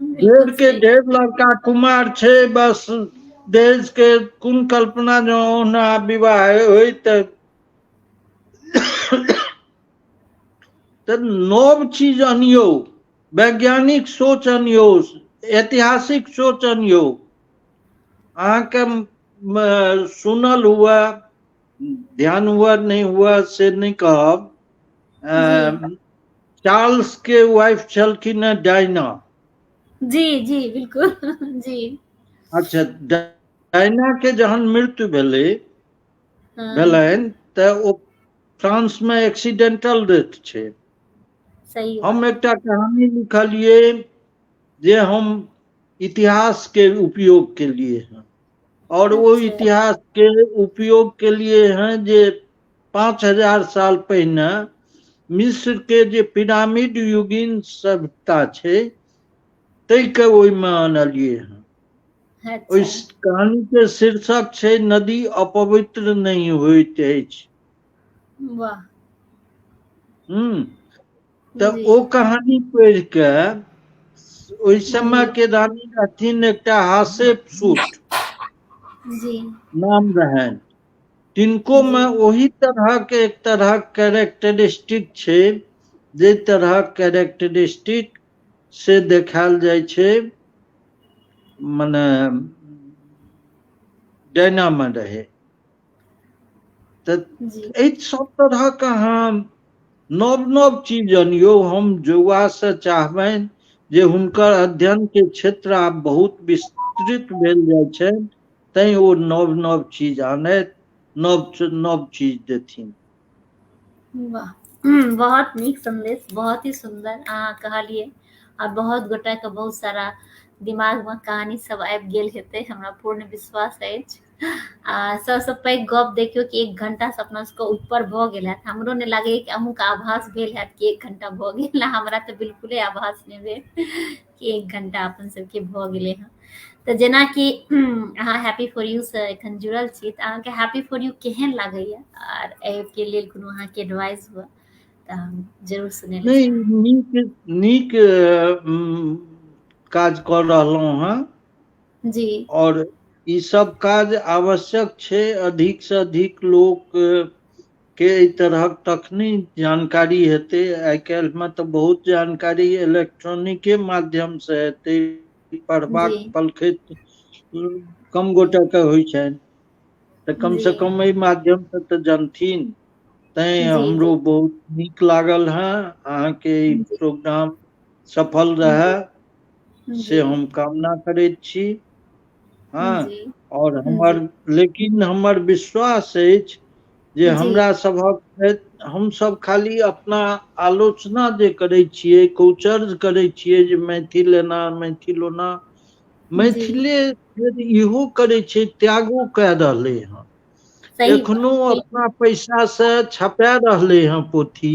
बिल्कुल के सही। ढेर लड़का कुमार छे, बस देश के कुन कल्पना जो ना विवाह होई त नव चीज अनियो, वैज्ञानिक सोच अनियो, ऐतिहासिक सोच अनियो। अहाँके सुनल हुआ, ध्यान हुआ नहीं हुआ से नहीं कहब, जी चार्ल्स के वाइफ छलखिन है डायना। जी जी बिल्कुल जी। अच्छा, डायना के जहन मृत्यु हाँ भेलनि त ओ फ्रांस में एक्सीडेंटल डेथ छै। सही हम बात। एकटा कहानी लिखलिए जे हम इतिहास के उपयोग के लिए हैं, और वो अच्छा इतिहास के उपयोग के लिए हैं जे 5000 साल पहिने मिस्र के जे पिरामिड युगीन सभ्यता छै तै के ओहिमे आनलिए हैं। अच्छा। उस कहानी के शीर्षक छै नदी अपवित्र नहीं होइत अछि। वाह। त जी ओ कहानी पढ़ि के ओहि जी समय के रानी रहथिन एकटा हासेपसूट जी नाम रहनि। तिनको जी में ओही तरह के एक तरह कैरेक्टरिस्टिक छै, जे तरह कैरेक्टरिस्टिक से देखायल जाइ छै मने डायना में रहे। त जी सब तरह के अहाँ नव नव चीज अनियो। हम जुआ से चाहबनि जे हुनकर अध्ययन के क्षेत्र आब बहुत विस्तृत भेल जाइ छै, तैं ओ नव नव चीज आनैत, नव नव चीज देथिन। वाह। बहुत नीक संदेश, बहुत ही सुंदर अहाँ कहलिए। और बहुत गोटा के बहुत सारा दिमाग में कहानी सब आबि गेल हेतै, हमरा पूर्ण विश्वास अछि। आ सबसे पैघ गप देखियो कि 1 घंटा से अपना सबके ऊपर भ गेल हैत। हमरो नहीं लागैए कि अहूँके आभास भेल हैत कि 1 घंटा भ गेल। हमरा तऽ बिल्कुले आभास नहीं भेल कि 1 घंटा अपन सबके भ गेलै हँ। तऽ जेना कि अहाँ हैप्पी फॉर यू से एखन जुड़ल छी, तऽ अहाँके हैप्पी फॉर यू केहन लागैए, आर एहिके लेल कोनो अहाँके एडवाइस हुए तऽ हम जरूर सुनै लए नहीं, चाहब। नीक नीक काज कर रहलहुँ हैं, जी और ई सब काज आवश्यक छै। अधिक से अधिक लोक के एहि तरहक तखनी जानकारी हेतै। आइ काल्हि में तऽ बहुत जानकारी इलेक्ट्रॉनिके माध्यम से हेतै, जी पढ़बाक पलखैत कम गोटे के होइ छनि, तऽ कम जी से कम एहि माध्यम से तऽ जानथिन। तैं जी हमरो जी बहुत नीक लागल हैं। अहाँके ई जी प्रोग्राम सफल जी रहे से जी हम कामना करैत छी। हाँ, जी और जी लेकिन हमर विश्वास अछि जे जी हमरा सभक, हम सब खाली अपना आलोचना जे करै छियै, कुचर्ज करै छियै जे मैथिल एना मैथिल ओना, जी मैथिले इहो करै छै, त्यागो कए रहलै हँ। सही एखनो बात बिल्कुल अपना पैसा से छपा रहले हैं पोथी,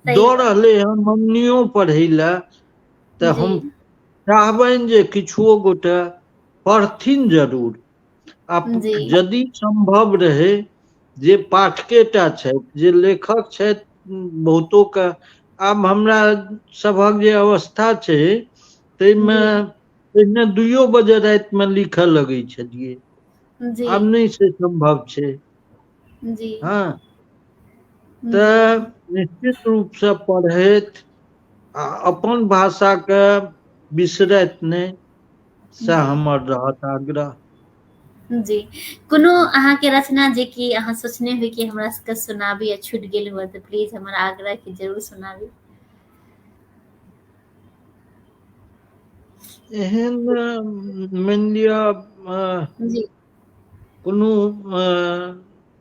सही दऽ बात। रहले हैं मम्मियों पढ़ै लए। तऽ जी हम चाहबनि जे किछुओ गोटे पढ़थिन जरूर। आ जी यदि संभव रहै, जे पाठके टा छथि, जे लेखक छथि, बहुतो के आब हमरा सभक जे अवस्था छै ताहिमे जी पहिने 2 बजे राति में लिखऽ लगै छलियै, जी आब नहि से सम्भव छै। जी हाँ, जी तऽ निश्चित रूप से पढ़ैत आ अपन भाषा के बिसरैत नहि, से जी हमर रहत आग्रह। जी कोनो अहाँके रचना जे कि अहाँ सोचने हुई कि हमरा सबके सुनाबी या छूटि गेल हुए, तऽ प्लीज हमर आग्रह कि जरूर सुनाबी। एहन मानि लिअ जी कोनो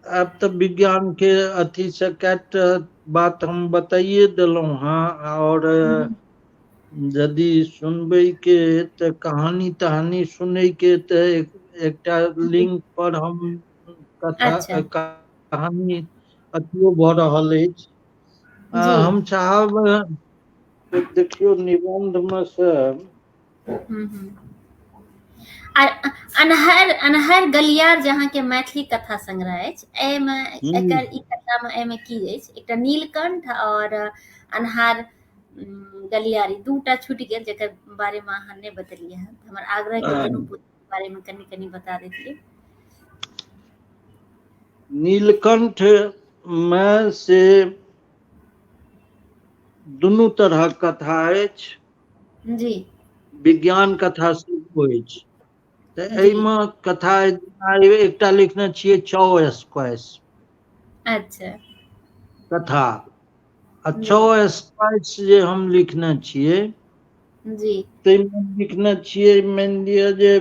आब तऽ विज्ञान के अथी से कएटा बात हम बताइए देलहुँ हाँ। और यदि सुनबै के तऽ कहानी तहानी सुनै के तऽ एकटा लिंक पर हम कथा अच्छा कहानी अथियो भऽ रहल अछि। जी हम चाहब देखियौ निबंध में से आ अनहर अनहर गलियार जे अहाँके मैथिली कथा संग्रह अछि, एहिमे हम्म, एकर ई कथा में एहिमे की अछि, एकटा नीलकंठ और अन्हार गलियारी दूटा छूट गेल जेकर बारे में अहाँ नहीं बतेलिए हैं, हमर आग्रह के दुनू पुत्र के बारे में कनी कनी बता देतिए। नीलकंठ में से दुनू तरह कथा अछि, जी विज्ञान कथा सेहो अछि। तऽ एहिमे कथा एकटा लिखने छियै चौ स्क्वाइस अच्छा कथा, आ चौ स्क्वाइस जे हम लिखने छियै जी ताहिमे लिखने छियै, मानि लिअ जे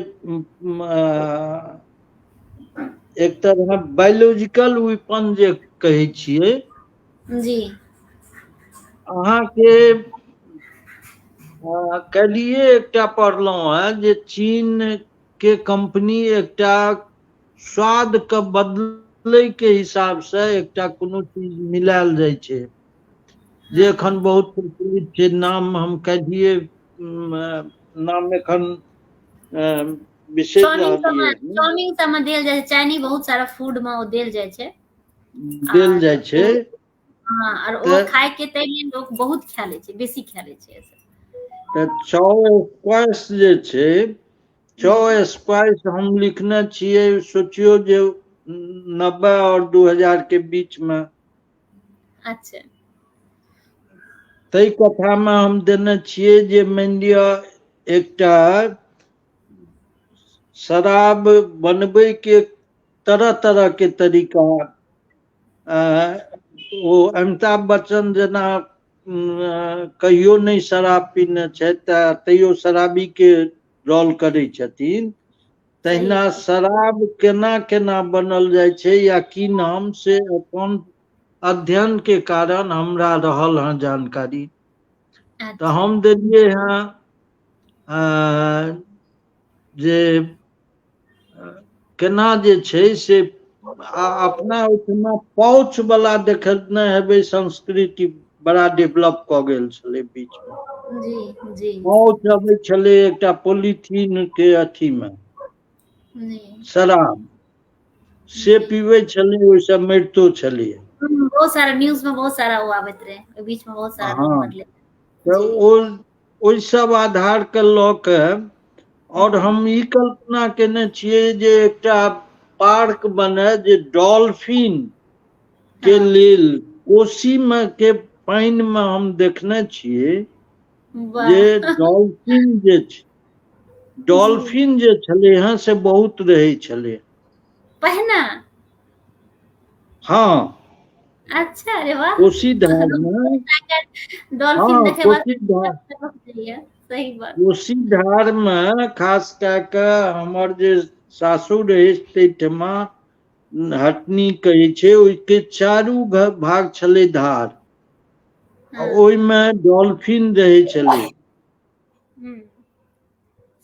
एक तरह बायोलॉजिकल वेपन जे कहै छियै, जी अहाँके काल्हिए एकटा पढ़लहुँ हेँ जे चीन के कंपनी एकटा स्वाद के बदलै के हिसाब से एकटा कोनो चीज मिलायल जाइ छै जे एखन बहुत प्रचलित छै। नाम हम काल्हिए नाम एखन बिसरि रहलियै, चाउमिन सब में देल जाय छै, चाइनीज बहुत सारा फूड में ओ देल जाय छै, देल जाइ छै। हाँ, और ओ खाय के तैले लोग बहुत खा ले छै, बेसी खा ले छै। तऽ चौ स्क्वाइस जे छै, चौ स्क्वाइस हम लिखने छियै, सोचियो जे 90 और 2000 के बीच में। अच्छा ताहि कथामे हम देने छियै जे मानि लिअ एकटा शराब बनबै के तरह तरह के तरीका, ओ अमिताभ बच्चन जेना कहियो नहीं शराब पीने छथि तैयो शराबी के रोल करै छथिन, तहिना शराब केना केना बनल जाइ छै या की नाम से अपन अध्ययन के कारण हमरा रहल हँ जानकारी। तऽ हम देलियै हैं जे केना जे छै से अपना ओहिठमा पाउच वाला देखने हेबै संस्कृति बड़ा डेवलप कऽ गेल छलै बीच में। जी जी पाउच अबै छलै एकटा पॉलीथीन के अथी में शराब, से पीबै छलै, ओहिसँ मरितो छलै। बहुत सारा न्यूज में बहुत सारा वो आबैत रहे, ओहि बीच में बहुत सारा लोग हाँ, मरले। तऽ ओहि सब आधार के लऽ के और हम ई कल्पना केने छियै जे एकटा पार्क बने जे डॉल्फिन के लेल कोशी में के पानि में हम देखने छियै जे डॉल्फिन जे छै, डॉल्फिन जे छलै हेँ से बहुत रहै छलै पहिने। हाँ, अच्छा, अरे वाह, कोशी धार में, डॉल्फिन हाँ देखे कोशी धार, सही बात। कोशी धार में खास कए कऽ हमर जे सासुर अछि ताहिठमा हटनी कहै छै, ओहिके चारू भाग छलै धार, ओहिमे डॉल्फिन रहै छलै।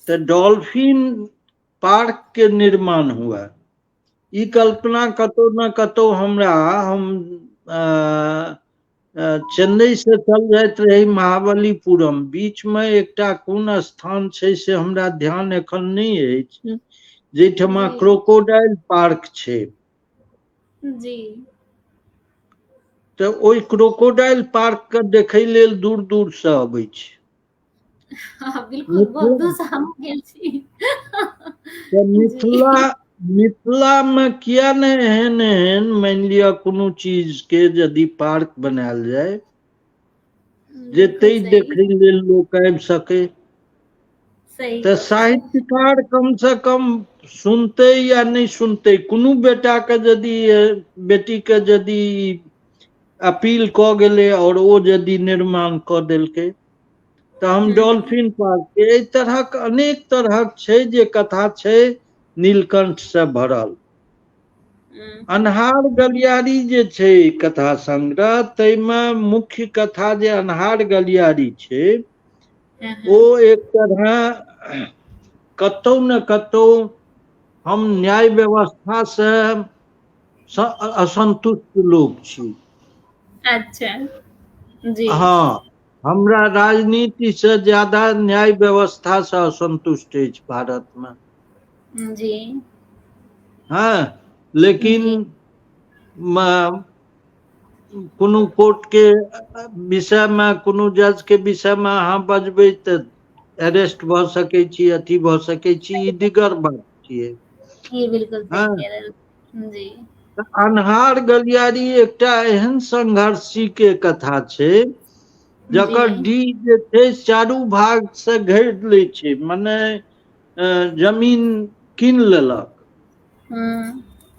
तऽ डॉल्फिन पार्क के निर्माण हुए, ई कल्पना कतौ न कतौ हमरा, हम चेन्नई से चल जाइत रही महाबलीपुरम, बीच में एकटा कोन स्थान छै से हमरा ध्यान एखन नहि अछि, जाहिठमा क्रोकोडाइल पार्क छै। जी तऽ ओहि क्रोकोडाइल पार्क के देखै लेल दूर दूर से अबै छै। हाँ, बिल्कुल, बहुत दूर से हम गेल छी। तऽ मिथिला में किया ने एहन एहन मानि लिअ कोनो चीज के यदि पार्क बनायल जाय जेते देखै लेल लोक आबि सकै, तऽ साहित्यकार कम से कम सुनते या नहीं सुनते, कोनो बेटा के यदि बेटी के यदि अपील कऽ गेलै और ओ यदि निर्माण कऽ देलकै, तऽ हम डॉल्फिन पार्क के, एहि तरहक अनेक तरहक छै जे कथा छै नीलकंठ से भरल। अन्हार गलियारी जे छै कथा संग्रह, ताहिमे मुख्य कथा जे अन्हार गलियारी छै, ओ एक तरह कतौ न कतौ हम न्याय व्यवस्था से असंतुष्ट लोक छी। अच्छा जी हाँ, हमरा राजनीति से ज्यादा न्याय व्यवस्था से असंतुष्ट अछि भारत में। हाँ, लेकिन कोनो कोर्ट के विषय में, कोनो जज के विषय में अहाँ बजबै तऽ अरेस्ट भऽ सकै छी, अथी भऽ सकै छी, ई दिगर बात छियै। ये बिल्कुल सही हाँ, कह रहल जी। अन्हार गलियारी एकटा एहन संघर्षी के कथा छै जी जकर डी जे छै चारू भाग से घेर लै छै, मने जमीन कीन लेलक,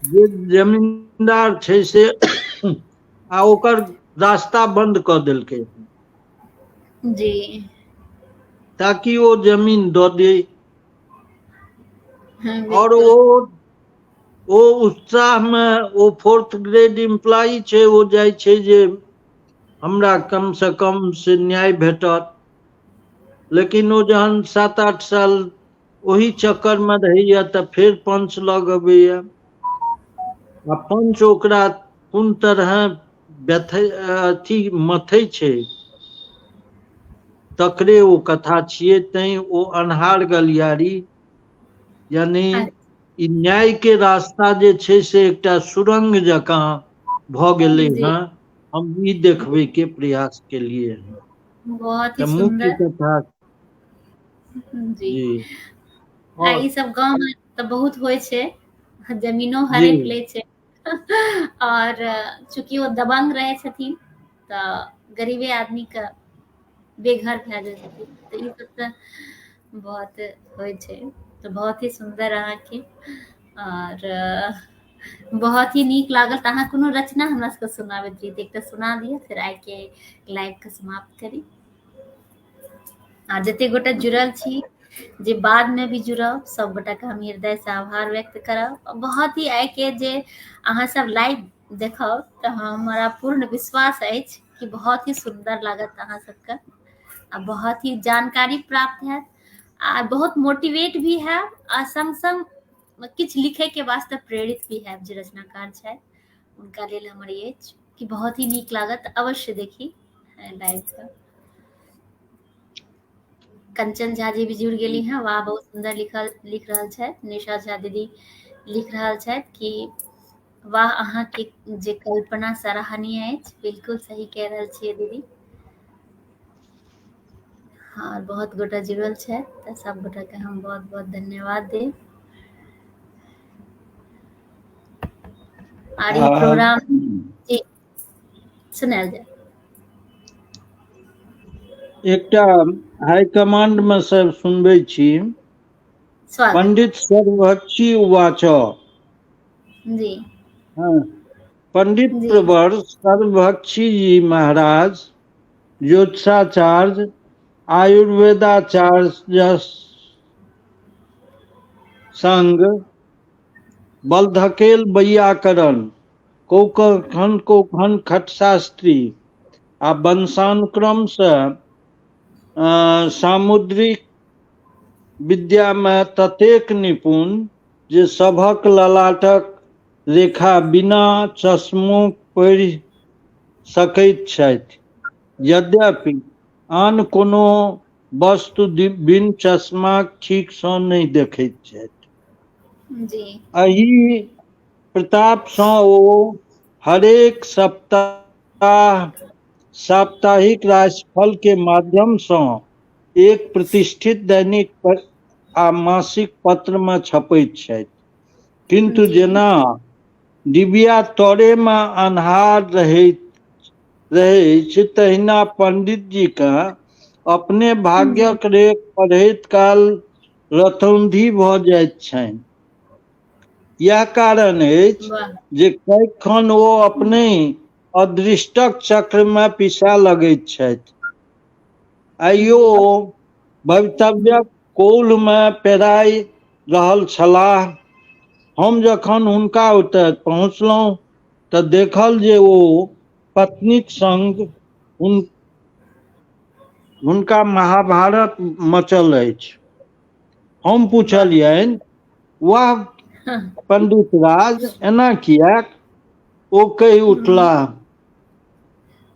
जे जमींदार छै से आ ओकर रास्ता बंद कऽ देलकै जी ताकि ओ जमीन दऽ दे। और बिल्कुल ओ उत्साह में ओ 4th ग्रेड एम्प्लॉई छै, ओ जाइ छै जे हमरा कम से कम से न्याय भेटत, लेकिन ओ जहन 7-8 साल ओही चक्कर में रहैया तऽ फेर पंच लग अबैया आ पंच ओकरा कोन तरह अथी मथै छै तकरे ओ कथा छियै। तैं ओ अन्हार गलियारी यानी ई न्याय के रास्ता जे छै से एकटा सुरंग जकाँ भऽ गेलै जी हेँ, हम ई देखबै के प्रयास केलिए हैं। बहुत ही तऽ मुख्य सुंदर कथा जी। जी आ और ई सब गांव में तऽ बहुत होइ छै, जमीनो जी हड़प लै छै और चूंकि वो दबंग रहे छथिन तऽ गरीबे आदमी के बेघर भए जाइ छथिन, तऽ ई सब तऽ बहुत होइ छै। तऽ बहुत ही सुंदर अहाँके, और बहुत ही नीक लागल। तऽ अहाँ कोनो रचना हमरा सबके सुनाबैत रही तऽ एकटा सुना दिअ, फिर आइ के लाइव के समाप्त करी। आ जते गोटा जुड़ल छी, जे बाद में भी जुड़ब, सब गोटा के हम हृदय से आभार व्यक्त करब। बहुत ही आइ के जे अहाँ सब लाइव देखब तऽ हमारा पूर्ण विश्वास अछि कि बहुत ही सुंदर लागत अहाँ सबके, आ बहुत ही जानकारी प्राप्त हैत, आ बहुत मोटिवेट भी है, आ संग संग किछु लिखे के वास्ते प्रेरित भी है। जे रचनाकार छै उनका लेल हमर ये अछि कि बहुत ही नीक लागत, अवश्य देखी लाइव के। कंचन झा जी भी जुड़ गेली हैं, वाह बहुत सुंदर लिख रहल छै। निशा झा दीदी लिख रहल छै कि वाह अहाँ के जे कल्पना सराहनीय अछि, बिल्कुल सही कह रहल छियै दीदी। हाँ, बहुत गोटा जुड़ल छै, तऽ सब गोटा के हम बहुत बहुत धन्यवाद देब। आर ई प्रोग्राम जी सुनायल जाय। एकटा हाई कमांड में सब सुनबै छी, स्वागत पंडित सर्वभक्षी उवाच। जी हाँ, पंडित जी प्रवर सर्वभक्षी जी महाराज ज्योतिषाचार्य आयुर्वेदाचार्य संग बलधकेल वैयाकरण कौखन खटशास्त्री आ वंशानुक्रम से सामुद्रिक विद्या में ततेक निपुण जे सभक ललाटक रेखा बिना चश्मो पढ़ि सकैत छथि, यद्यपि आन कोनो वस्तु बिन चश्मा ठीक सँ नहि देखैत छथि। जी एहि प्रताप सँ ओ हरेक सप्ताह साप्ताहिक राशिफल के माध्यम सँ एक प्रतिष्ठित दैनिक आ मासिक पत्र में छपैत छथि, किंतु जी जेना डिबिया तोरे में अन्हार रहै, तहिना पंडित जी के अपने जी भाग्यक रेख पढ़ैत काल रतौंधी भऽ जाइत छनि। इएह कारण अछि वाह जे कखन ओ अपने अदृष्टक चक्र में पिसा लगैत छथि। आइयो जी भवितव्यक कौल में पेराइ रहल छलाह। हम जखन हुनका ओतय पहुँचलहुँ तऽ देखल जे ओ पत्नीक संग हुनका महाभारत मचल अछि। हम वाह पूछलियनि, वाह पंडित राज एना किएक? ओ कहि उठलाह,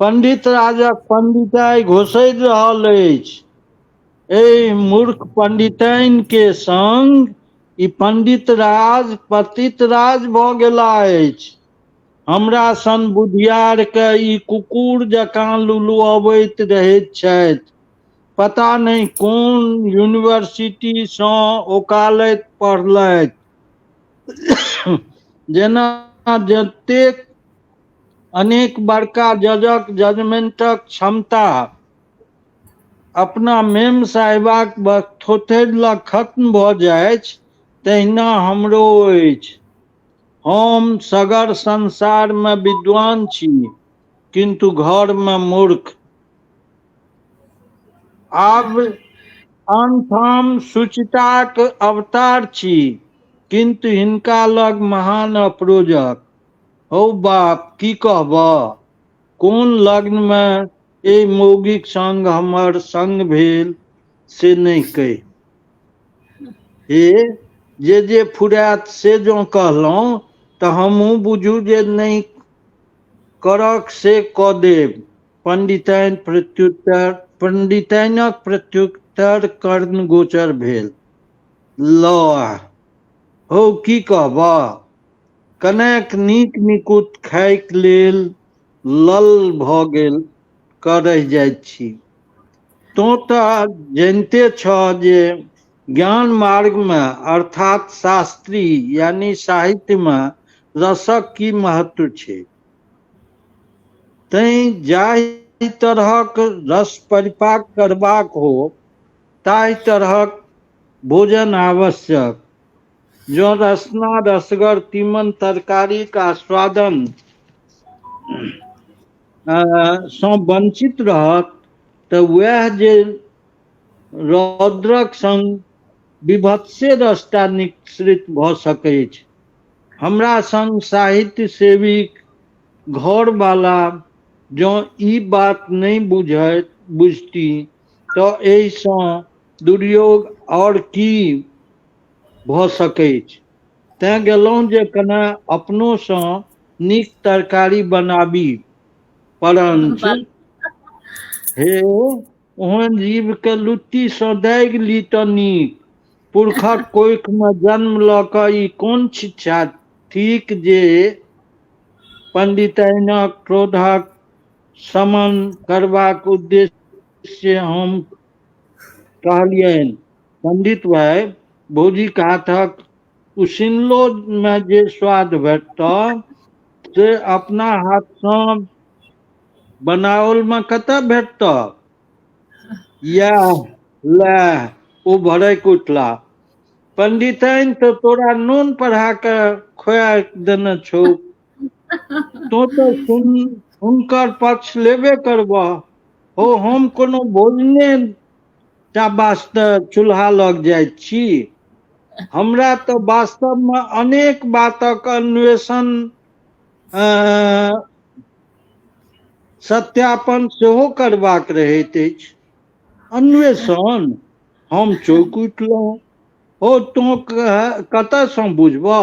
पंडित राजक पंडिताई घोषैर रहल अछि। एहि मूर्ख पंडितैन के संग ई पंडित राज पतित राज भऽ गेला अछि। हमरा सन बुधियार के ई कुकुर जकाँ लुलुअबैत रहैत छथि। पता नहीं कोन यूनिवर्सिटी सँ ओकालति पढ़लथि। जेना जतेक अनेक बड़का जजक जजमेंटक क्षमता अपना मेम साहिबाक थोथेर लग खत्म भऽ जाइत, तहिना हमरो अछि। हम सगर संसार में विद्वान छी, किंतु घर में मूर्ख। आब आनठाम सुचिताक अवतार छी, किंतु हिनका लग महान अप्रोजक। हौ बाप की कहबह, कोन लग्न में ए मौगिक संग हमर संग भेल से नहीं कहि। हे जे फुरात से जो कहलहुँ तऽ हमहूँ बुझू जे नहीं करक से कऽ देब। पंडिताइनक प्रत्युत्तर कर्ण गोचर भेल। लऽ हौ की कहबह, कनेक नीक निकुत खायक लेल लल भऽ गेल कऽ रहि जाइत छी। तो तऽ जानिते छह जे ज्ञान मार्ग में अर्थात शास्त्री यानी साहित्य में रसक की महत्व छै। तैं जाहि तरहक रस परिपाक करबाक हो, ताहि तरहक भोजन आवश्यक। जो रसना रसगर तीमन तरकारी का आस्वादन सँ वंचित रहत तऽ वएह जे रौद्रक संग विभत्से रसटा निश्रित भऽ सकै छै। हमरा संग साहित्य सेवीक घरवाला जँ ई बात नहीं बुझती तऽ एहिसँ दुर्योग और की भऽ सकै छै। तैं गेलहुँ जे कने अपनोसँ नीक तरकारी बनाबी, परंच हे ओहन जीव के लुत्ती सँ दागि ली तऽ नीक। पुरखक कोखि में जन्म लऽ कऽ ई कोन शिक्षा थिक जे पंडिताइनक क्रोधक शमन करबाक उद्देश्य हम कहलियनि, पंडित भाई भौजीक हाथक उसिनलो में जे स्वाद भेटत से अपना हाथसँ बनाओल में कतऽ भेटत। इएह लए ओ भड़ैक उठला। पंडिताइन तऽ तोरा नून पढ़ा के खुआ देने छौ, तो तऽ हुनकर पक्ष लेबे करबह। हो हम कोनो भोजने टा वास्ते चूल्हा लग जाइत छी। हमरा तऽ वास्तव में अनेक बातक अन्वेषण सत्यापन सेहो करबाक रहैत अछि। अन्वेषण, हम चौंक उठलहुँ। हो तोँ कतयसँ बुझबह।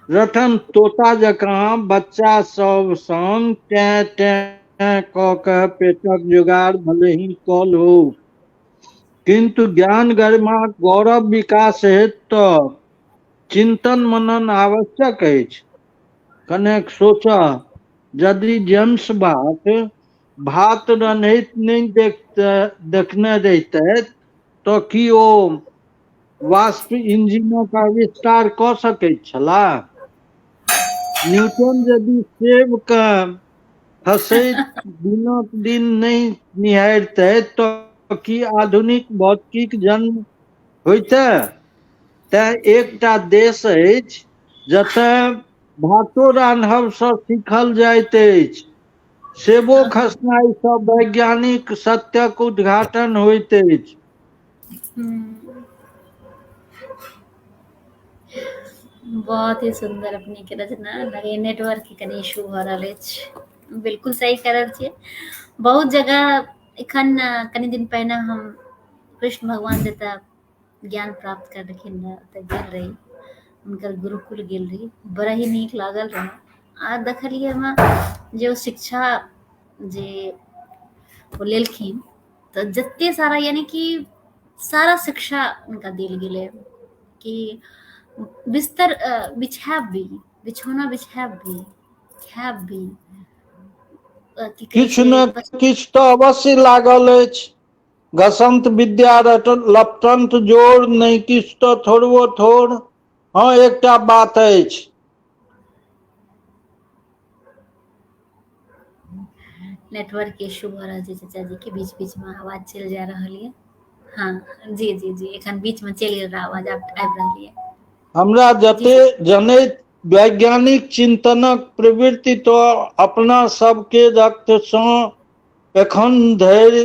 रतन तोता जकाँ बच्चा सब संग टैं टैं कऽ के पेटक जोगाड़ भले ही कऽ लो, किंतु ज्ञान गरिमा गौरव विकास हेतु तऽ चिंतन मनन आवश्यक अछि। कनेक सोचह, यदि जेम्स वाट भात रान्हैत नहीं देखने रहितथि तऽ की ओ वाष्प इंजनक आविष्कार कऽ सकैत छलाह। न्यूटन यदि सेब के हँसैत दिनक दिन नहीं निहारितथि तऽ की आधुनिक भौतिकीक जन्म होइतै। तेँ एकटा देश अछि जतय भातो रान्हबसँ सीखल जाइत अछि, सेबो खसनाइ सँ वैज्ञानिक सत्यक उद्घाटन होइत अछि। बहुत ही सुंदर अपनी के रचना लगे। नेटवर्क के कनी इशू भऽ रहल अछि। बिल्कुल सही कह रहल छियै। बहुत जगह एखन कनी दिन पहिने हम कृष्ण भगवान जतऽ ज्ञान प्राप्त करलखिन रहऽ ओतऽ गेल रही, हुनकर गुरुकुल गेल रही, बड़ा ही नीक लागल रहऽ। आ देखलियै हमे जे ओ शिक्षा जे ओ लेलखिन तऽ जते सारा यानी कि सारा शिक्षा हुनका देल गेलै कि बिस्तर बिछायब भी, बिछौना बिछायब भी, खायब भी की कहै किछु छै ने किछु तऽ अवश्य लागल अछि। घसंत विद्या लपटंत जोड़, नहीं किछु तऽ थोड़बो थोड़। हाँ एकटा बात अछि। नेटवर्क इशू भऽ रहल छै चाचा जी के, बीच बीच में आवाज चलि जा रहल ये। हाँ जी जी जी, एखन बीच में चलि गेल रहा आवाज, आबि रहल ये। हमरा जी जते जनैत वैज्ञानिक चिंतनक प्रवृत्ति तऽ अपना सबके रक्तसँ एखन धरि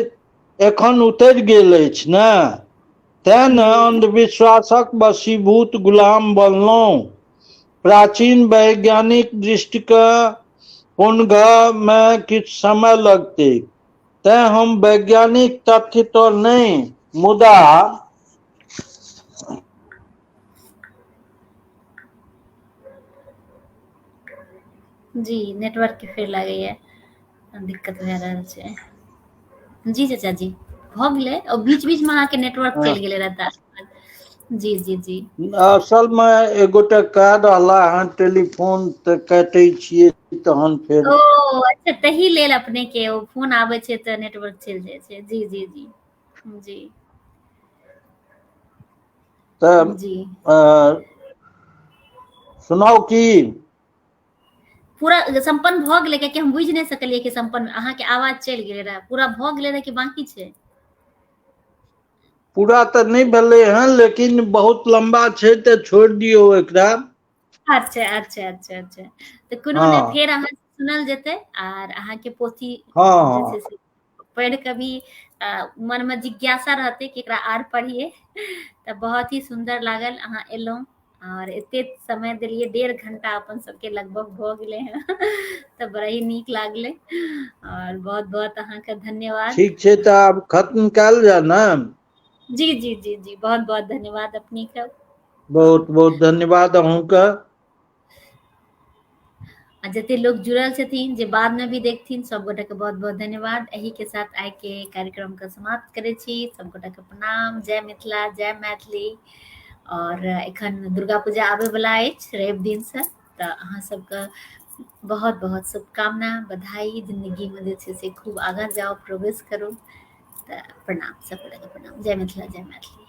एखन उतरि गेल अछि ने, तें ने जी अंधविश्वासक वशीभूत गुलाम बनलहुँ। प्राचीन वैज्ञानिक दृष्टिके पुनः में किछु समय लगतै, तें हम वैज्ञानिक तथ्य तो नहीं, मुदा जी नेटवर्क के फेर लागैए दिक्कत भए रहल छै। जी चाचा जी भऽ गेलै, और बीच बीच में अहाँके नेटवर्क चलि गेलै रहता। जी जी जी असल में एगोटा कह रहला हन टेलीफोन, तऽ काटै छियै तहन फेर ओ अच्छा, तही लेल अपने के ओ फोन आबै छै तऽ नेटवर्क चलि जाइ छै। जी जी जी जी तऽ जी सुनाउ की पूरा संपन्न भऽ गेलै, कियाकि हम बुझि नहि सकलियै कि संपन्न, अहाँके आवाज चलि गेलै रहे, पूरा भऽ गेलै रहे कि बाकी छै? पूरा तऽ नहीं भेलै हन, लेकिन बहुत लंबा छै तऽ छोड़ दियौ एकरा। अच्छा अच्छा अच्छा अच्छा, तऽ कोनो हाँ नहि, फेर अहाँ सुनल जेतै। आर अहाँके पोथी जे हाँ छै से पढ़ि कऽ भी मन में जिज्ञासा रहतै कि एकरा आर पढ़िए। तऽ बहुत ही सुंदर लागल अहाँ एलहुँ, और एते समय देलिए, 1.5 घंटा अपन सबके लगभग भऽ गेलै हैं। तऽ बड़ा ही नीक लागलै, और बहुत बहुत अहाँके धन्यवाद। ठीक छै तऽ आब खत्म कयल जाय ने। जी जी जी जी बहुत बहुत धन्यवाद अपने के। बहुत बहुत धन्यवाद अहूँके। आ जते लोग जुड़ल छथिन, जे बाद में भी देखथिन, सब गोटे के बहुत बहुत धन्यवाद। एही के साथ आइ के कार्यक्रम के समाप्त करै छी। सब गोटे के प्रणाम, जय मिथिला, जय मैथिली। और एखन दुर्गा पूजा आबे वाला अछि रवि दिन से, तऽ अहाँ सबके बहुत बहुत शुभकामना, बधाई। जिंदगी में जे छै से खूब आगाँ जाउ, प्रोग्रेस करू। तऽ प्रणाम, सब गोटे के प्रणाम। जय मिथिला, जय मैथिली।